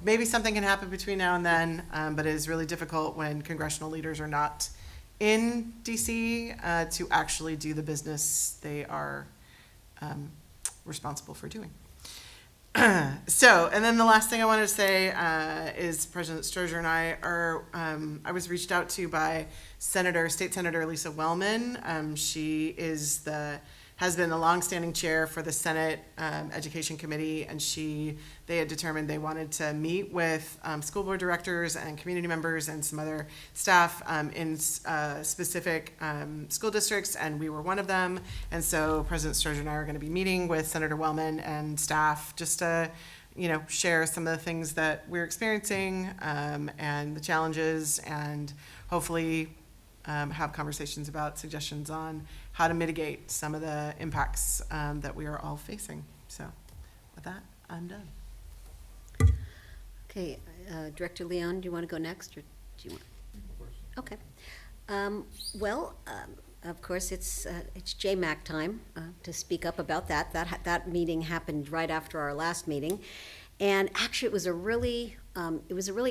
maybe something can happen between now and then, but it is really difficult when congressional leaders are not in DC to actually do the business they are responsible for doing. So, and then the last thing I wanted to say is President Sturgeon and I are, I was reached out to by State Senator Lisa Wellman. She has been a longstanding chair for the Senate Education Committee, and they had determined they wanted to meet with school board directors and community members and some other staff in specific school districts, and we were one of them. And so President Sturgeon and I are going to be meeting with Senator Wellman and staff just to, share some of the things that we're experiencing and the challenges, and hopefully have conversations about suggestions on how to mitigate some of the impacts that we are all facing. So with that, I'm done. Okay, Director Leon, do you want to go next, or do you want? Okay. Of course, it's JMAC time to speak up about that. That meeting happened right after our last meeting, and actually, it was a really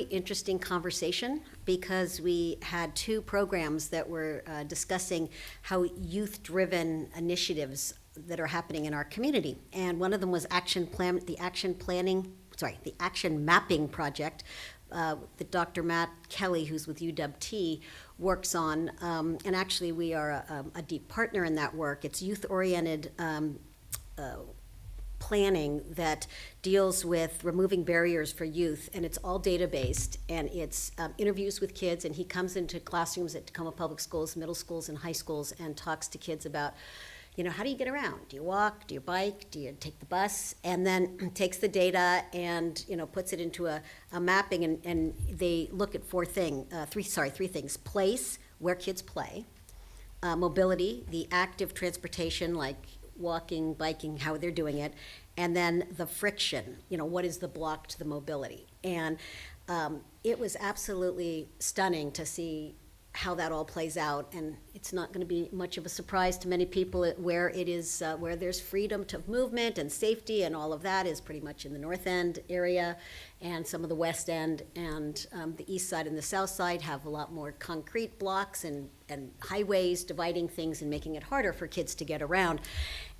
interesting conversation because we had two programs that were discussing how youth-driven initiatives that are happening in our community, and one of them was the action mapping project that Dr. Matt Kelly, who's with UW-T, works on, and actually we are a deep partner in that work. It's youth-oriented planning that deals with removing barriers for youth, and it's all data-based, and it's interviews with kids, and he comes into classrooms at Tacoma Public Schools, middle schools, and high schools, and talks to kids about, how do you get around? Do you walk? Do you bike? Do you take the bus? And then takes the data and, puts it into a mapping, and they look at three things: place, where kids play, mobility, the active transportation, like walking, biking, how they're doing it, and then the friction, what is the block to the mobility. And it was absolutely stunning to see how that all plays out, and it's not going to be much of a surprise to many people where it is, where there's freedom to movement and safety and all of that is pretty much in the North End area, and some of the West End, and the East Side and the South Side have a lot more concrete blocks and highways dividing things and making it harder for kids to get around.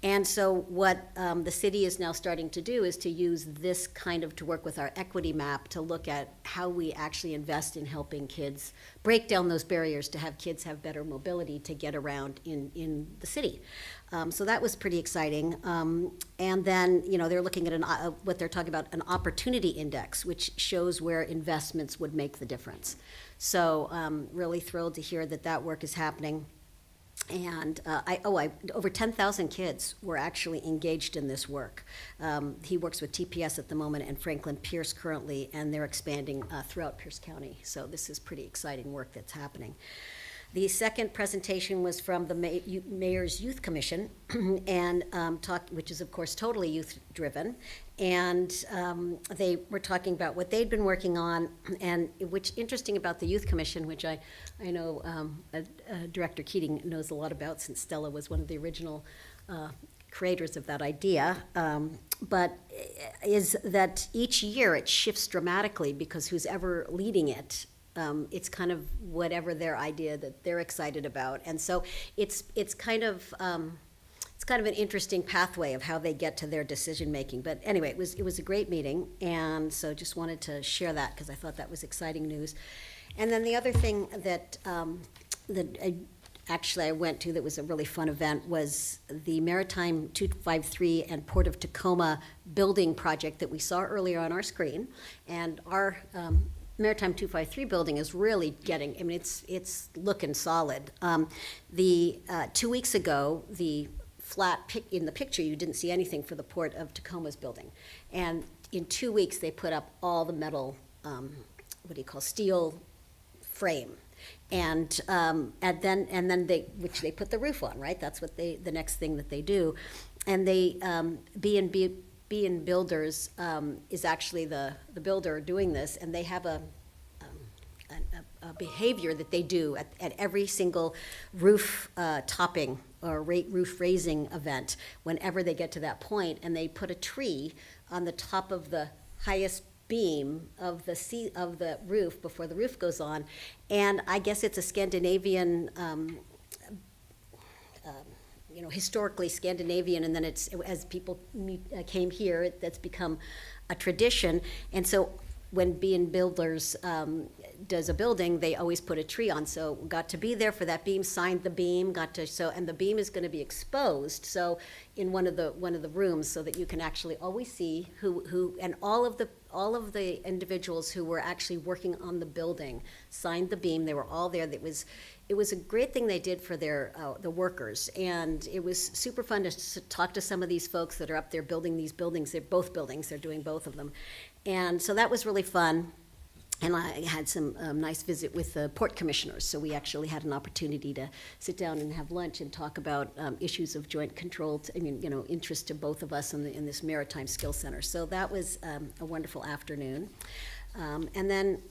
And so what the city is now starting to do is to use this to work with our equity map to look at how we actually invest in helping kids break down those barriers to have kids have better mobility to get around in the city. So that was pretty exciting. And then, they're looking at what they're talking about, an opportunity index, which shows where investments would make the difference. So really thrilled to hear that work is happening. And over 10,000 kids were actually engaged in this work. He works with TPS at the moment and Franklin Pierce currently, and they're expanding throughout Pierce County. So this is pretty exciting work that's happening. The second presentation was from the Mayor's Youth Commission, and which is of course totally youth-driven. And they were talking about what they'd been working on, and which interesting about the Youth Commission, which I know Director Keating knows a lot about, since Stella was one of the original creators of that idea, but is that each year it shifts dramatically because who's ever leading it, it's kind of whatever their idea that they're excited about, and so it's kind of an interesting pathway of how they get to their decision making. But anyway, it was a great meeting, and so just wanted to share that because I thought that was exciting news. And then the other thing that I went to that was a really fun event was the Maritime 253 and Port of Tacoma building project that we saw earlier on our screen, and our Maritime 253 building is really getting, it's looking solid. 2 weeks ago, the flat in the picture, you didn't see anything for the Port of Tacoma's building. And in 2 weeks, they put up all the metal, steel frame. And then they put the roof on, right? That's what the next thing that they do. And they, B&B Builders is actually the builder doing this, and they have a behavior that they do at every single roof topping or roof raising event whenever they get to that point, and they put a tree on the top of the highest beam of the roof before the roof goes on. And I guess it's a Scandinavian historically Scandinavian, and then as people came here, that's become a tradition. And so when B&B Builders does a building, they always put a tree on. So got to be there for that beam, signed the beam, and the beam is going to be exposed. So in one of the rooms, so that you can actually always see who and all of the individuals who were actually working on the building signed the beam. They were all there. It was a great thing they did for the workers, and it was super fun to talk to some of these folks that are up there building these buildings. They're both buildings. They're doing both of them, and so that was really fun. And I had some nice visit with the port commissioners, so we actually had an opportunity to sit down and have lunch and talk about issues of joint control, interest to both of us in this Maritime Skills Center. So that was a wonderful afternoon. And then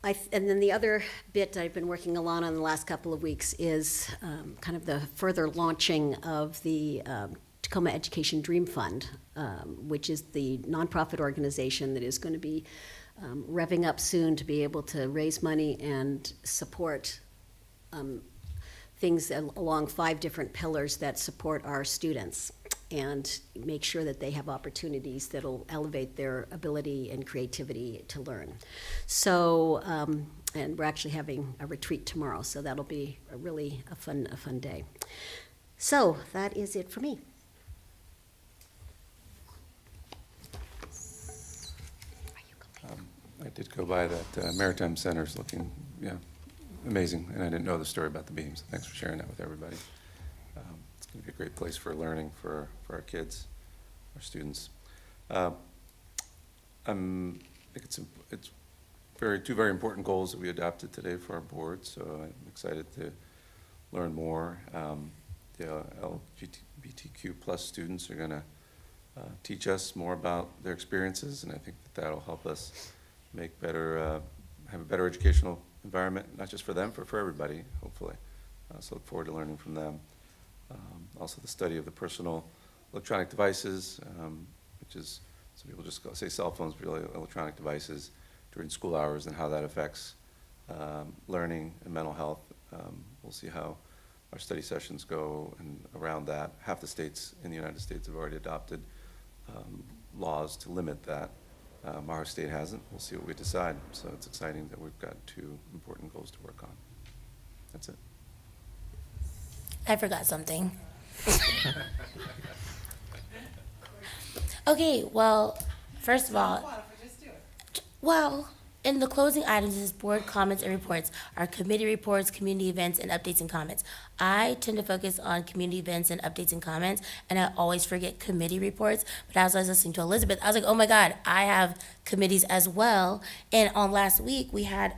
the other bit I've been working a lot on the last couple of weeks is kind of the further launching of the Tacoma Education Dream Fund, which is the nonprofit organization that is going to be revving up soon to be able to raise money and support things along 5 different pillars that support our students and make sure that they have opportunities that'll elevate their ability and creativity to learn. So, and we're actually having a retreat tomorrow, so that'll be a fun day. So that is it for me. I did go by that Maritime Center's looking, amazing, and I didn't know the story about the beams. Thanks for sharing that with everybody. It's going to be a great place for learning for our kids, our students. I think it's two very important goals that we adopted today for our board, so I'm excited to learn more. The LGBTQ plus students are going to teach us more about their experiences, and I think that'll help us have a better educational environment, not just for them, but for everybody, hopefully. So look forward to learning from them. Also the study of the personal electronic devices, which is, some people just say cell phones, but really electronic devices during school hours and how that affects learning and mental health. We'll see how our study sessions go and around that. Half the states in the United States have already adopted laws to limit that. Our state hasn't. We'll see what we decide. So it's exciting that we've got 2 important goals to work on. That's it. I forgot something. Okay, well, first of all, in the closing items is board comments and reports, our committee reports, community events, and updates and comments. I tend to focus on community events and updates and comments, and I always forget committee reports. But as I was listening to Elizabeth, I was like, oh my God, I have committees as well. And on last week, we had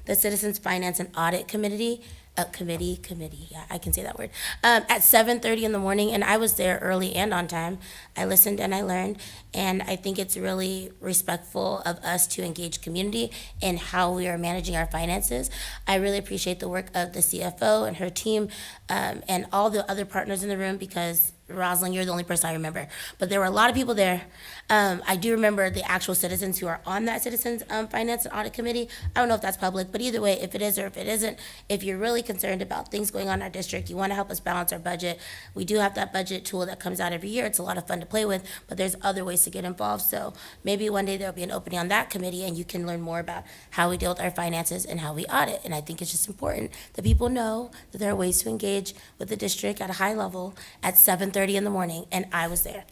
the Citizens Finance and Audit Committee, yeah, I can say that word, at 7:30 in the morning, and I was there early and on time. I listened and I learned, and I think it's really respectful of us to engage community in how we are managing our finances. I really appreciate the work of the CFO and her team, and all the other partners in the room, because Rosalind, you're the only person I remember, but there were a lot of people there. I do remember the actual citizens who are on that Citizens Finance and Audit Committee. I don't know if that's public, but either way, if it is or if it isn't, if you're really concerned about things going on in our district, you want to help us balance our budget, we do have that budget tool that comes out every year. It's a lot of fun to play with, but there's other ways to get involved. So maybe one day there'll be an opening on that committee and you can learn more about how we deal with our finances and how we audit. And I think it's just important that people know that there are ways to engage with the district at a high level at 7:30 in the morning, and I was there.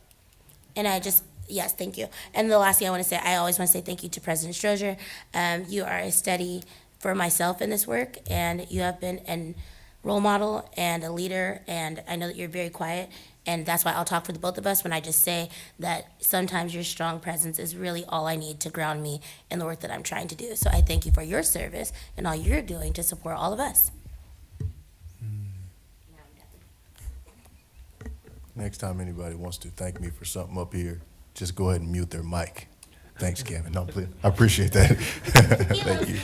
And yes, thank you. And the last thing I want to say, I always want to say thank you to President Strozier. You are a study for myself in this work, and you have been a role model and a leader, and I know that you're very quiet, and that's why I'll talk for the both of us when I just say that sometimes your strong presence is really all I need to ground me in the work that I'm trying to do. So I thank you for your service and all you're doing to support all of us. Next time anybody wants to thank me for something up here, just go ahead and mute their mic. Thanks, Kevin. No, please. I appreciate that. Thank you.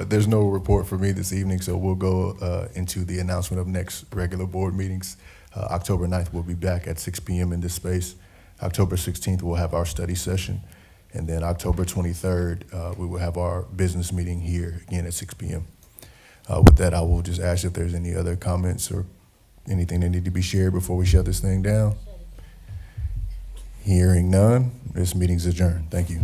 There's no report for me this evening, so we'll go into the announcement of next regular board meetings. October 9th, we'll be back at 6 p.m. in this space. October 16th, we'll have our study session. And then October 23rd, we will have our business meeting here again at 6 p.m. With that, I will just ask if there's any other comments or anything that need to be shared before we shut this thing down. Hearing none, this meeting's adjourned. Thank you.